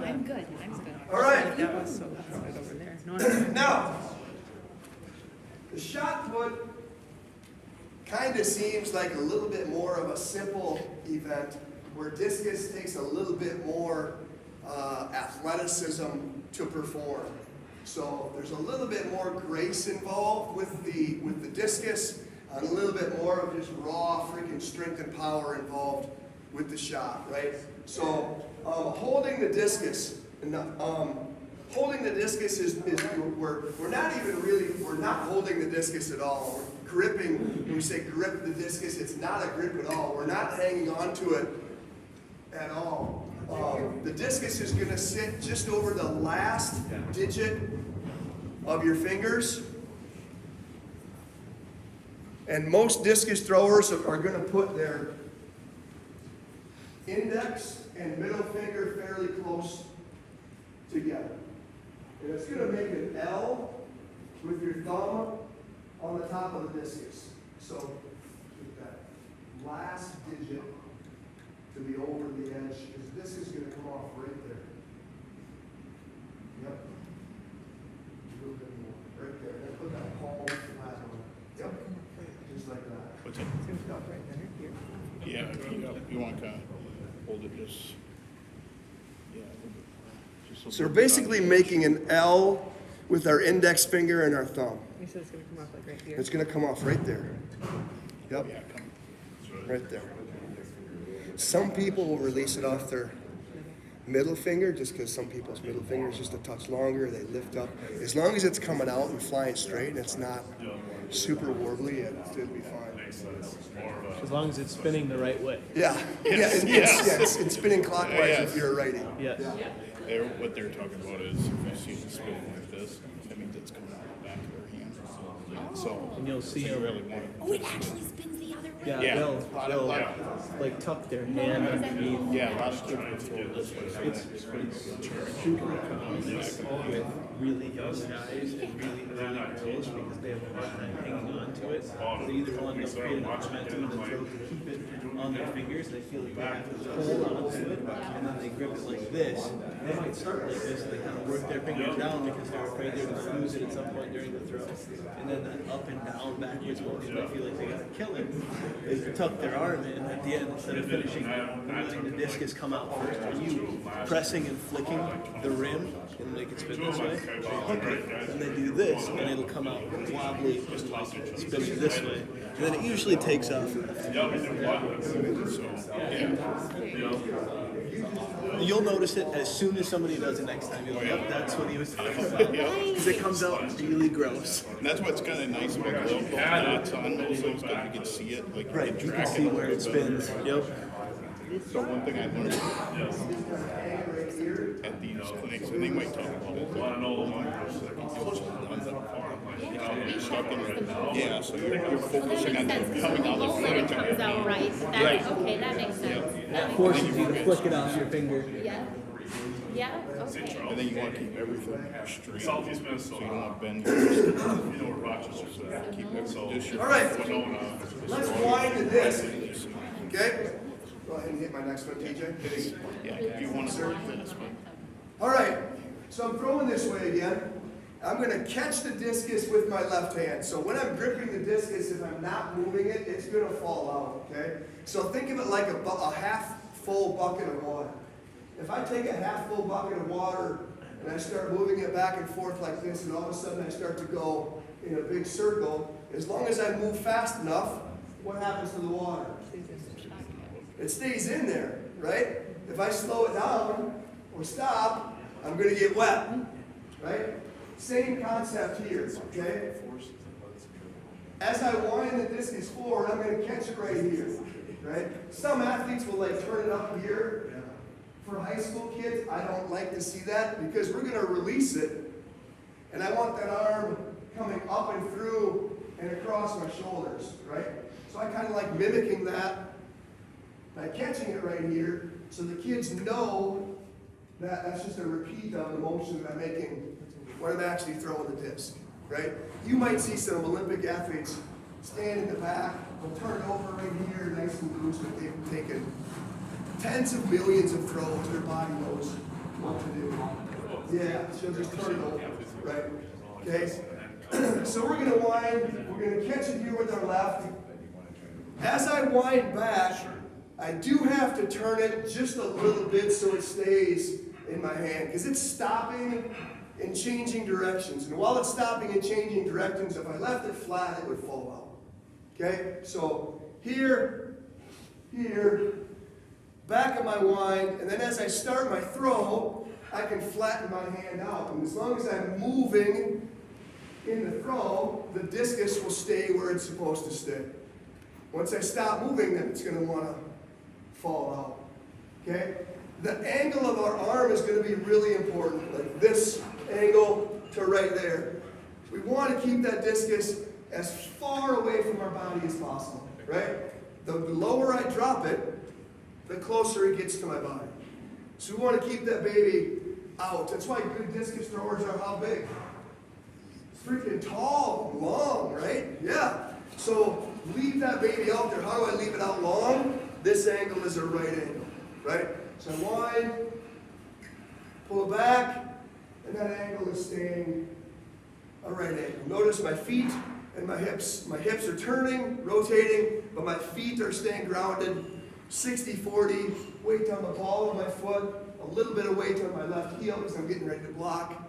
I'm good, I'm good. All right. That was so, that's right over there. No, I'm- Now, the shot put kind of seems like a little bit more of a simple event, where discus takes a little bit more athleticism to perform. So there's a little bit more grace involved with the discus, and a little bit more of just raw freaking strength and power involved with the shot, right? So holding the discus, holding the discus is we're not holding the discus at all. We're gripping. When we say grip the discus, it's not a grip at all. We're not hanging on to it at all. The discus is going to sit just over the last digit of your fingers. And most discus throwers are going to put their index and middle finger fairly close together. And it's going to make an L with your thumb on the top of the discus. So keep that last digit to be over the edge, because this is going to come off right there. Yep. A little bit more. Right there. Then put that palm flat on it. Yep. Just like that. What's it? It's gonna go right there, here. Yeah, if you want to kind of hold it just, yeah. a little bit. Just a So we're little bit basically on the edge. making an L with our index finger and our thumb. You said it's gonna come off like right here. It's going to come off right there. Yep. Yeah, come. Right there. Some people will release it off their middle finger, just because some people's middle finger is just a touch longer. They lift up. As long as it's coming out and flying straight and it's not super warbly, it'll be fine. As long as it's spinning the right way. Yeah. Yes, Yeah, yes. it's spinning clockwise Yes. if you're a righty. Yes. What they're talking about is if you see it spinning like this, that means it's coming out of the back of their hand. So, And you'll see you them. really want Oh, it actually spins the other way. Yeah, Yeah. they'll like tuck their hand underneath. to, yeah, a lot of people throw this way. It's super common with really young guys and really early girls because they have a hard time hanging on to it. They either want to create enough momentum in the throw to keep it on their fingers, they feel like they have to hold onto it, and then they grip it like this. They might start like this, and they kind of work their fingers down because they're afraid they're going to lose it at some point during the throw. And then that up and down, backwards motion, they feel like they got to kill it. They tuck their arm in at the end instead of finishing and letting the discus come out first. Are you pressing and flicking the rim and make it spin this way? Okay, hook it, and they do this, and it'll come out wobbly, and like spinning this way. And then it usually takes off. Yeah, we do one. You'll notice it as soon as somebody does it next time. You'll go, yep, that's what he was talking about. Because it comes out really gross. And that's what's kind of nice about the little dots on those things, because you can see it, like you Right, can you can track see it. where it spins. Yep. So one thing I learned at these clinics, and they might talk about it. Wanna know the one? Yeah, so you're Well, that focusing on makes sense, because coming when out you of roll the it, it front. comes out right. That, Right. okay, that makes sense. That makes Forces sense. you to flick it off your finger. Yeah. Yeah, okay. And then you want to keep everything straight. Southeast So you Minnesota. don't want to bend. You know where Rochester's at. Keep it, So, just your. All right, Winona. let's wind to this, okay? Go ahead and hit my next one, TJ. Yeah, if you want to work this, but. All right, so I'm throwing this way again. I'm gonna catch the discus with my left hand. So when I'm gripping the discus, if I'm not moving it, it's gonna fall out, okay? So think of it like a half full bucket of water. If I take a half full bucket of water and I start moving it back and forth like this, and all of a sudden I start to go in a big circle, as long as I move fast enough, what happens to the water? It stays in there, right? If I slow it down or stop, I'm gonna get wet, right? Same concept here, okay? As I wind the discus forward, I'm gonna catch it right here, right? Some athletes will like turn it up here. For high school kids, I don't like to see that because we're gonna release it. And I want that arm coming up and through and across my shoulders, right? So I kind of like mimicking that by catching it right here so the kids know that that's just a repeat of the motion that I'm making when I'm actually throwing the disc, right? You might see some Olympic athletes stand in the back, they'll turn it over right here, nice and loose, but they've taken tens of millions of throws, their body knows what to do. Yeah, she'll just turn it over, right? Okay? So we're gonna wind, we're gonna catch it here with our left. As I wind back, I do have to turn it just a little bit so it stays in my hand, because it's stopping and changing directions. And while it's stopping and changing directions, if I left it flat, it would fall out. Okay? So here, here, back of my wind, and then as I start my throw, I can flatten my hand out. And as long as I'm moving in the throw, the discus will stay where it's supposed to stay. Once I stop moving, then it's going to want to fall out. Okay? The angle of our arm is going to be really important, like this angle to right there. We want to keep that discus as far away from our body as possible, right? The lower I drop it, the closer it gets to my body. So we want to keep that baby out. That's why good discus throwers are how big? Freaking tall, long, right? Yeah. So leave that baby out there. How do I leave it out long? This angle is a right angle, right? So wind, pull it back, and that angle is staying a right angle. Notice my feet and my hips. My hips are turning, rotating, but my feet are staying grounded. 60-40, weight on the ball of my foot, a little bit of weight on my left heel because I'm getting ready to block.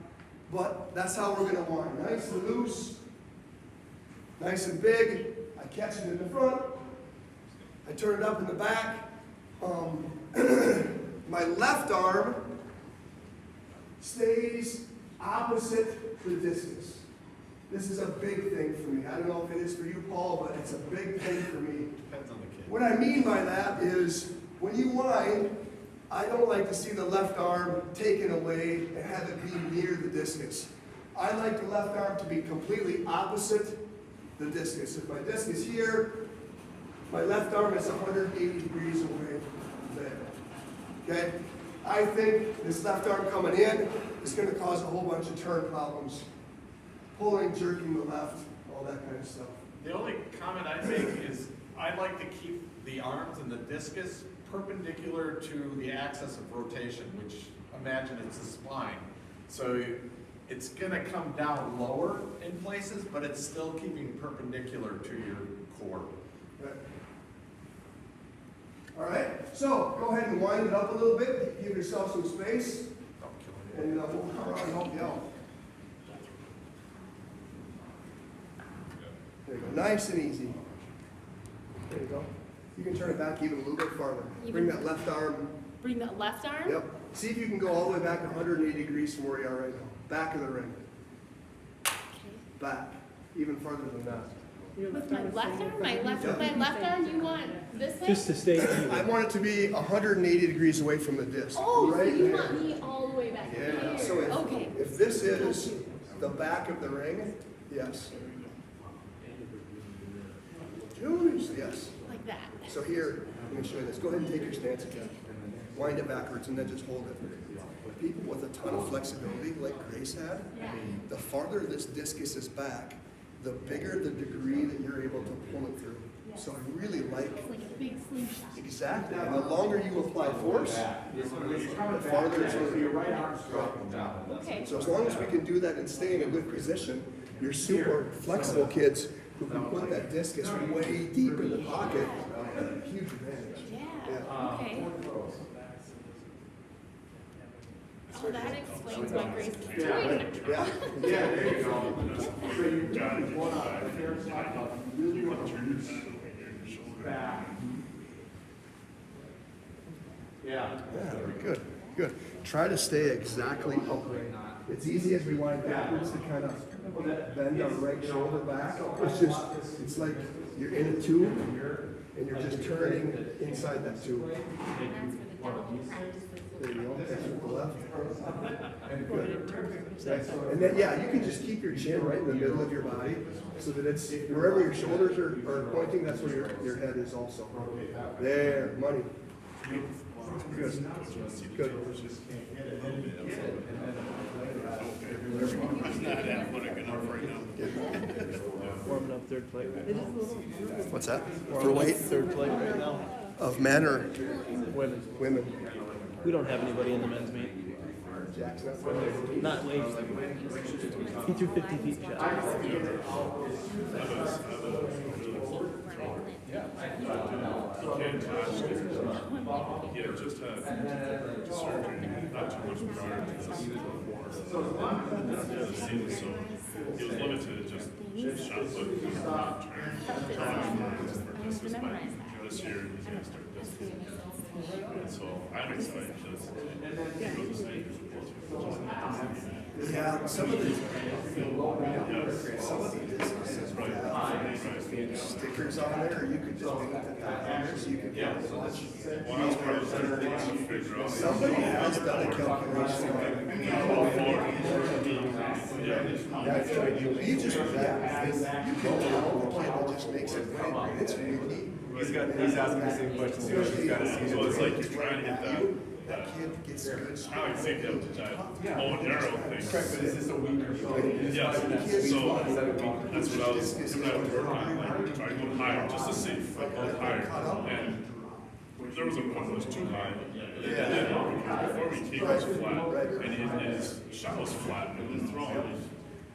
But that's how we're going to wind. Nice and loose, nice and big. I catch it in the front. I turn it up in the back. My left arm stays opposite the discus. This is a big thing for me. I don't know if it is for you, Paul, but it's a big thing for me. Depends on the kid. What I mean by that is when you wind, I don't like to see the left arm taken away and have it be near the discus. I like the left arm to be completely opposite the discus. If my disc is here, my left arm is 180 degrees away from there. Okay? I think this left arm coming in is going to cause a whole bunch of turn problems. Pulling, jerking the left, all that kind of stuff. The only comment I'd make is I'd like to keep the arms and the discus perpendicular to the axis of rotation, which imagine it's the spine. So it's going to come down lower in places, but it's still keeping perpendicular to your core. Right. All right, so go ahead and wind it up a little bit. Give yourself some space, and we'll come around and help you out. you go. Nice and easy. There you go. You can turn it back even a little bit farther. Bring that left arm. Bring that left arm? Yep. See if you can go all the way back 180 degrees from where you are right now. Back of the ring. Back. Even farther than that. With my left arm? My left arm, you want this way? Just to stay. I want it to be 180 degrees away from the disc. Oh, so right you there. want me all the way back here? Yeah. So Okay. if this is the back of the ring, yes. Yes. Like that. So here, let me show you this. Go ahead and take your stance again. Wind it backwards and then just hold it. People with a ton of flexibility, like Grace had, the farther this discus is back, the bigger the degree that you're able to pull it through. So I really like. It's like a big slingshot. Exactly. And the longer you apply force, the farther it's going to be. Okay. So as long as we can do that and stay in a good position, your super flexible kids who can put that discus way deep in the pocket, huge advantage. Yeah. Okay. So that explains why Grace keeps doing it. Yeah. There you go. So you got it. Really want to turn your back. Yeah, very good. Good. Try to stay exactly upright. It's easy as we wind backwards to kind of bend our right shoulder back. It's like you're in a tube and you're just turning inside that tube. There you go. That's with the left. Good. And then, yeah, you can just keep your chin right in the middle of your body so that it's wherever your shoulders are pointing, that's where your head is also. There, money. Good. Good. I'm not athletic enough right now. Warming up third plate right now. What's that? For weight Third plate right now. of men or Women. women? We don't have anybody in the men's meet. Jack's not for there. Not late. He threw 50 feet shot. He had just had surgery, not too much prior to this. So he was limited, just shot put, this year he's gonna start this. And so I'm excited because Yeah, some of the stickers on there, or you could just paint it that so you could watch. Somebody has done a calculation. You just, you can tell the kid that just makes it right. It's really neat. He's asking the same question. So it's like you're trying to get That kid gets a good I like to think of that bow and arrow thing. Correct, but is this a week or so? Yes, so that's what I was coming out of work on, like trying to go higher, just to see if I go higher. And there was a point that was too high. And then before we came, it was flat, and his shot was flat, and his throw was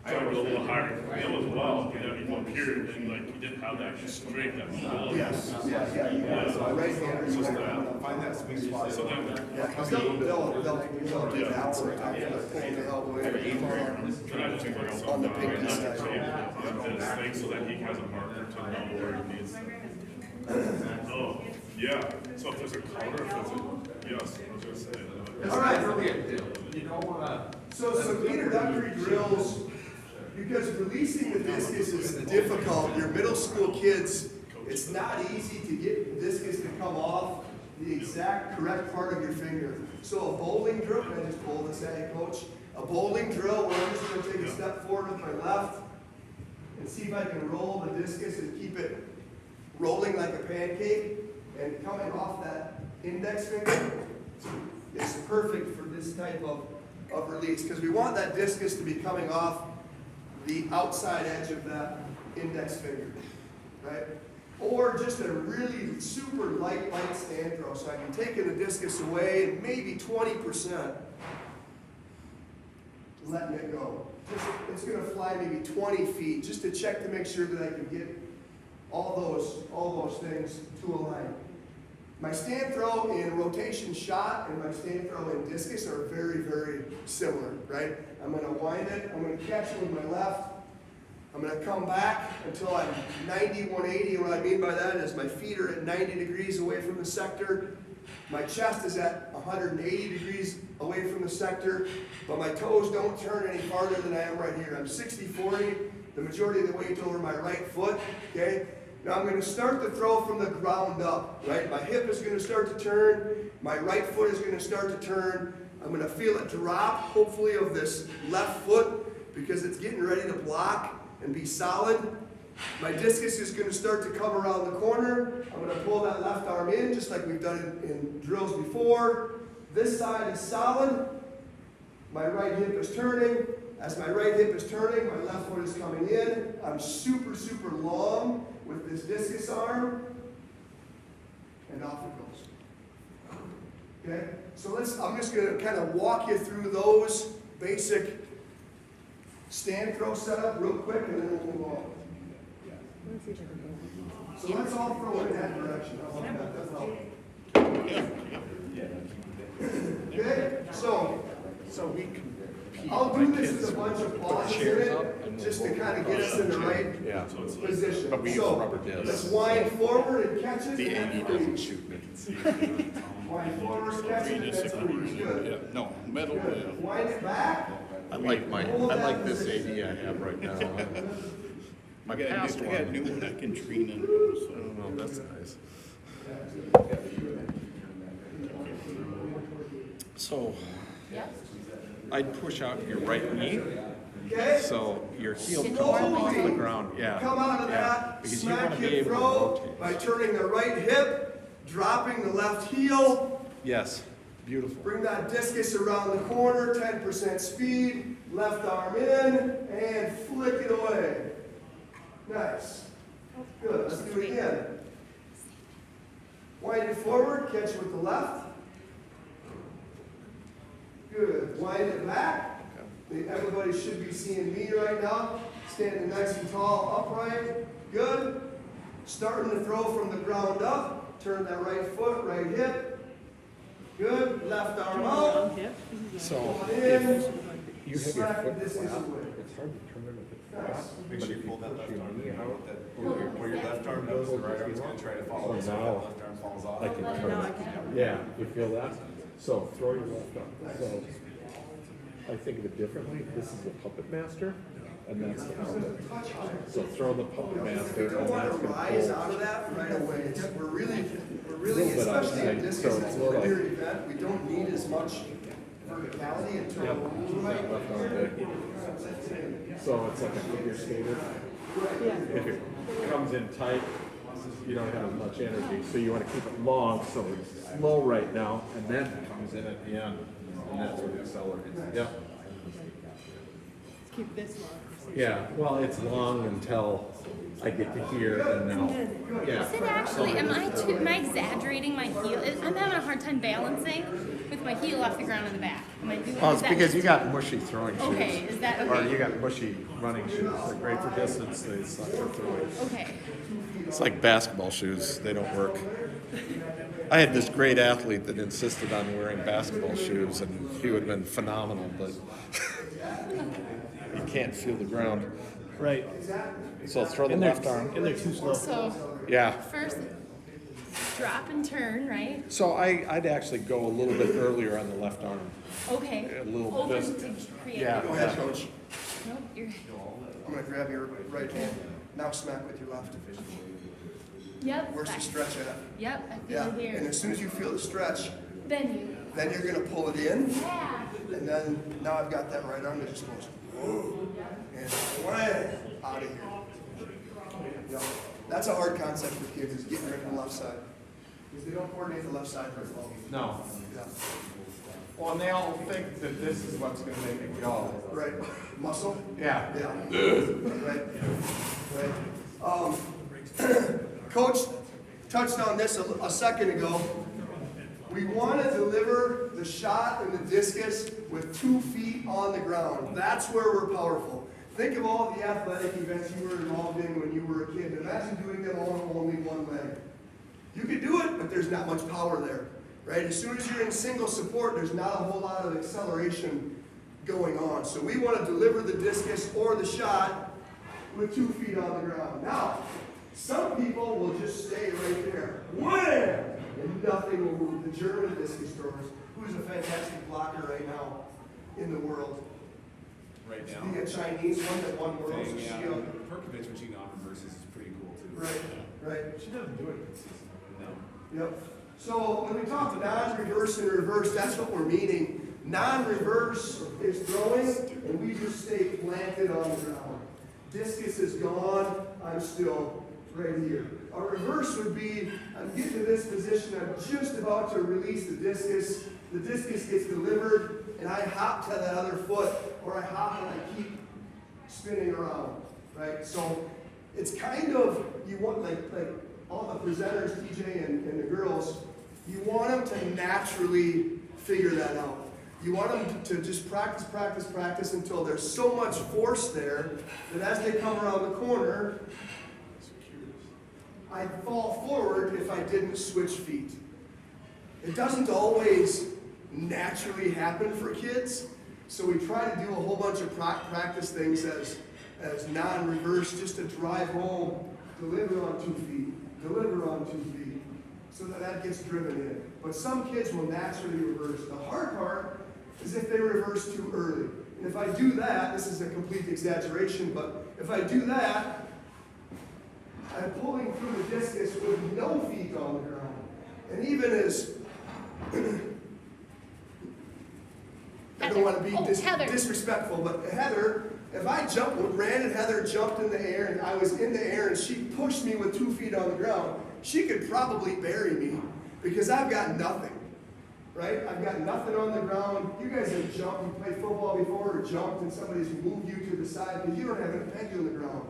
trying to go a little higher. It was well, and then he go up here, and like he didn't have that strength, that mobility. Yes, right hander, It's just that. Find that sweet spot. So then, yeah, because they'll do that sometimes, they'll pull the elbow in. can I just put some On the pinky side. on this thing so that he has a marker to know where he needs. Oh, yeah, so if there's a color, if it's a, yes, I was gonna say. All right, so some introductory drills, because releasing the discus is difficult. Your middle school kids, it's not easy to get the discus to come off the exact correct part of your finger. So a bowling drill, can I just bowl this at you, coach? A bowling drill where I'm just going to take a step forward with my left and see if I can roll the discus and keep it rolling like a pancake and coming off that index finger. It's perfect for this type of release because we want that discus to be coming off the outside edge of that index finger, right? Or just a really super light stand throw. So I'm taking the discus away and maybe 20%, letting it go. It's going to fly maybe 20 feet just to check to make sure that I can get all those things to align. My stand throw in rotation shot and my stand throw in discus are very, very similar, right? I'm going to wind it, I'm going to catch it with my left, I'm gonna come back until I'm 90, 180. What I mean by that is my feet are at 90 degrees away from the sector. My chest is at 180 degrees away from the sector, but my toes don't turn any farther than I am right here. I'm 60-40, the majority of the weight over my right foot, okay? Now I'm gonna start the throw from the ground up, right? My hip is gonna start to turn, my right foot is gonna start to turn. I'm gonna feel it drop, hopefully of this left foot, because it's getting ready to block and be solid. My discus is going to start to come around the corner. I'm going to pull that left arm in, just like we've done in drills before. This side is solid. My right hip is turning. As my right hip is turning, my left foot is coming in. I'm super, super long with this discus arm. And off it goes. Okay? So I'm just going to kind of walk you through those basic stand throw setup real quick, and then we'll move on. So let's all throw in that direction. How about that? That's helpful. Okay? So we can. I'll do this with a bunch of pauses in it, just to kind of get us in the right position. But we use So rubber discs. let's wind forward and catch it. The AD doesn't shoot me. Wind forward, catch it, that's pretty good. Yeah, no, metal, Good. Wind it back. I like this AD I have right now. My past I got a one. new one I can train in, so. Oh, that's nice. So, Yep. I'd push out your right knee, Okay? so your heel comes up off the ground, yeah. Come out of Yeah, that because you want smack to be hip able to throw rotate. by turning the right hip, dropping the left heel. Yes, beautiful. Bring that discus around the corner, 10% speed, left arm in, and flick it away. Nice. Good, let's do it again. Wind it forward, catch it with the left. Good, wind it back. Everybody should be seeing me right now. Standing nice and tall, upright. Good. Starting to throw from the ground up. Turn that right foot, right hip. Good, left arm out. So, Pull it if in. you have your Smack the foot discus flat, away. it's hard to turn it if it's Nice. flat. Make But sure if you pull that push left your arm knee out, that where your left arm goes, the right arm's gonna try to follow. So now, that left arm falls off. I can turn it. Yeah, you feel that? So throw your left arm. So I think of it differently. This is the puppet master, and that's the puppet. So throw the puppet master, We don't and want that's to gonna rise pull. out of that right away. We're really, Little bit especially in outside, discus, so it's it's a more like- linear event, we don't need as much verticality until Yep. we're right. Left arm big. So it's like a figure skater. If it comes in tight, you don't have as much energy, so you want to keep it long, so it's slow right now, and then it comes in at the end, and that's what accelerates. Yep. Keep this long. Yeah, well, it's long until I get to here, and now, yeah. Is it actually, am I exaggerating my heel? I'm having a hard time balancing with my heel off the ground in the back. Am I doing Well, it's is that because you just- got mushy throwing shoes. Okay, is that Or okay? you got mushy running shoes. They're great for distance, they suck for throwing. Okay. It's like basketball shoes, they don't work. I had this great athlete that insisted on wearing basketball shoes, and he would have been phenomenal, but you can't feel the ground. Right. So throw the And they're, left arm. and they're too slow. So Yeah. first, drop and turn, right? So I'd actually go a little bit earlier on the left arm. Okay. A little Open bit. to create. Yeah. Go ahead, coach. Nope, you're. I'm gonna grab your right hand. Now smack with your left. Yep. Where's the back. stretch at? Yep, I feel Yeah, it and here. as soon as you feel the stretch, Then you. then you're gonna pull it in, Yeah. and then now I've got that right arm that just goes, whoa, and wham, out of here. Yep. That's a hard concept for kids, is getting rid of the left side. Because they don't coordinate the left side very well. No. Yeah. Well, and they all think that this is what's gonna make it go. Right, muscle? Yeah. Yeah. Right. Coach touched on this a second ago. We want to deliver the shot and the discus with 2 feet on the ground. That's where we're powerful. Think of all the athletic events you were involved in when you were a kid. Imagine doing them on only one leg. You could do it, but there's not much power there, right? As soon as you're in single support, there's not a whole lot of acceleration going on. So we want to deliver the discus or the shot with 2 feet on the ground. Now, some people will just stay right there. Wham! And nothing will move. The German discus throwers, who's a fantastic blocker right now in the world. Right now. The Chinese one that won worlds. Thing, Is yeah. she a- Perkovich, when she non-reverses, is pretty cool too. Right, right. She doesn't do it consistently. No. Yep. So when we talk non-reverse and reverse, that's what we're meaning. Non-reverse is throwing, and we just stay planted on the ground. Discus is gone, I'm still right here. A reverse would be, I'm getting to this position, I'm just about to release the discus gets delivered, and I hop to that other foot, or I hop and I keep spinning around, right? So it's kind of, you want, like all the presenters, TJ and the girls, you want them to naturally figure that out. You want them to just practice until there's so much force there that as they come around the corner, I'd fall forward if I didn't switch feet. It doesn't always naturally happen for kids, so we try to do a whole bunch of practice things as non-reverse, just to drive home, deliver on 2 feet, deliver on 2 feet, so that gets driven in. But some kids will naturally reverse. The hard part is if they reverse too early. And if I do that, this is a complete exaggeration, but if I do that, I'm pulling through the discus with no feet on the ground. And even as, I don't want to be disrespectful, but Heather, if I jumped, when Brandon Heather jumped in the air and I was in the air and she pushed me with 2 feet on the ground, she could probably bury me because I've got nothing, right? I've got nothing on the ground. You guys have jumped, you played football before or jumped and somebody's moved you to the side because you don't have any peg on the ground.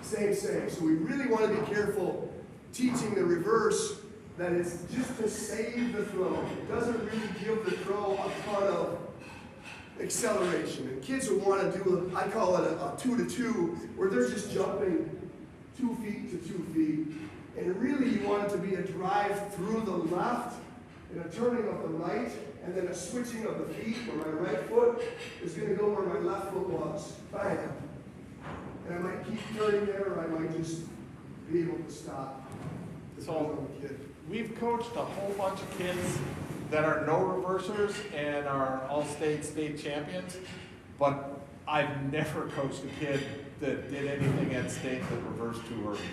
Same. So we really want to be careful teaching the reverse, that it's just to save the throw. It doesn't really give the throw a ton of acceleration. And kids will want to do, I call it a 2-to-2, where they're just jumping 2 feet to 2 feet. And really you want it to be a drive through the left and a turning of the right, and then a switching of the feet where my right foot is going to go where my left foot was. Bam. And I might keep turning there, or I might just be able to stop. So we've coached a whole bunch of kids that are no reversers and are all-state, state champions, but I've never coached a kid that did anything at state that reversed too early,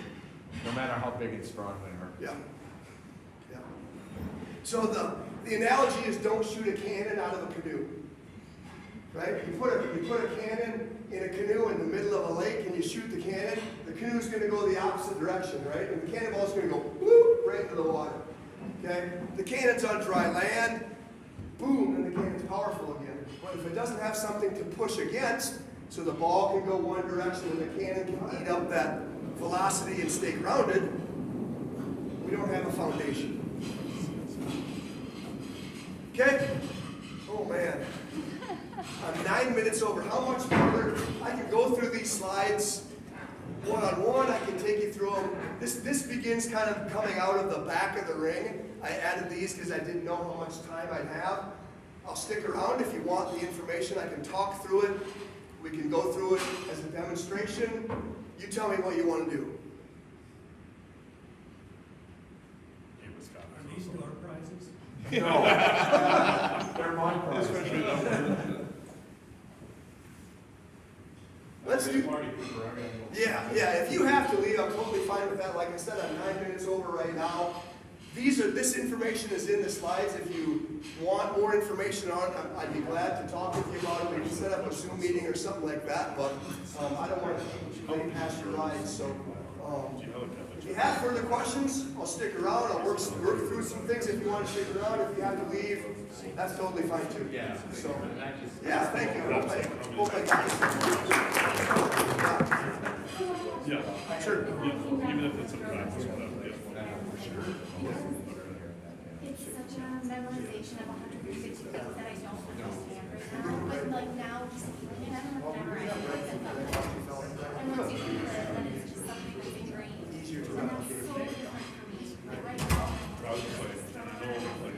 no matter how big and strong they are. Yeah. So the analogy is don't shoot a cannon out of a canoe. Right? You put a cannon in a canoe in the middle of a lake and you shoot the cannon, the canoe's going to go the opposite direction, right? And the cannonball's going to go whoop, right into the water. Okay? The cannon's on dry land, boom, and the cannon's powerful again. But if it doesn't have something to push against, so the ball can go one direction and the cannon can eat up that velocity and stay grounded, we don't have a foundation. Okay? Oh man. I'm 9 minutes over. How much further? I can go through these slides one-on-one. I can take you through them. This begins kind of coming out of the back of the ring. I added these because I didn't know how much time I'd have. I'll stick around if you want the information. I can talk through it. We can go through it as a demonstration. You tell me what you want to do. Are these door prizes? No. They're my prizes. Let's do. Yeah. If you have to leave, I'm totally fine with that. Like I said, I'm 9 minutes over right now. This information is in the slides. If you want more information on it, I'd be glad to talk with you about it. We can set up a Zoom meeting or something like that. But I don't want to keep you late past your ride. So if you have further questions, I'll stick around. I'll work through some things if you want to stick around. If you have to leave, that's totally fine too. Yeah. So yeah, thank you. Hope I got this. Yeah. Sure. Yeah, even if it's a practice, whatever. It's such a memorization of 150 things that I don't understand right now. But like now, just looking at them, whenever I realize it, and once you do it, then it's just something that's ingrained. And that's so different for me. Like right now, I was like, I know, like,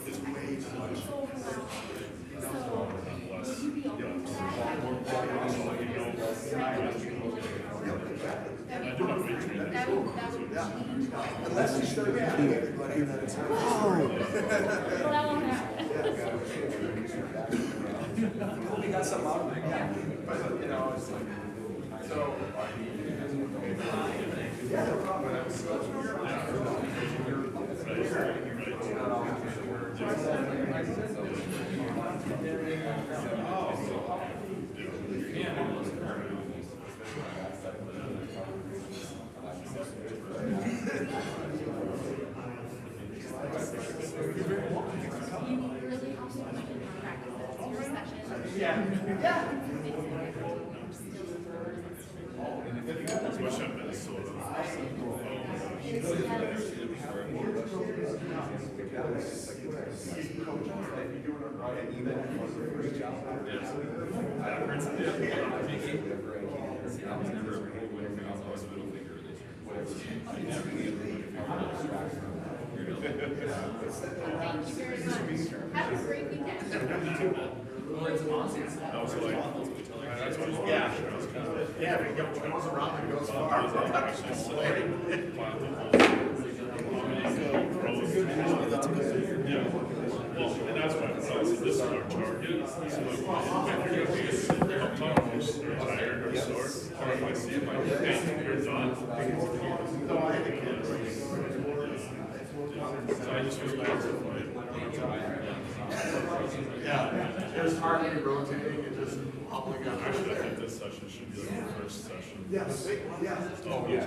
it's way too much. it's overwhelming. So, Less. would you be open to that? Like, More, you know, Unless you start beating everybody, then it's. Well, that won't happen. We got some out there, yeah, but, you know, it's like, so. Yeah, no problem. You really helped me with my practice. Your session. Yeah. Especially in Minnesota. See, I was never a big winner, I was always a middle finger Thank you very much. Have a great weekend. Well, it's awesome. I was like, that's what Yeah. Yeah, if it goes around and goes far. Yeah, well, and that's why I said this is our target. So if you're gonna be autonomous, or tired, or sore, or if I see it like, hey, you're done. So I just was back to Yeah, there's hardly rotating, it just hobbling up. Actually, I think this session should be like the first session. Yes, yeah. Oh, yeah.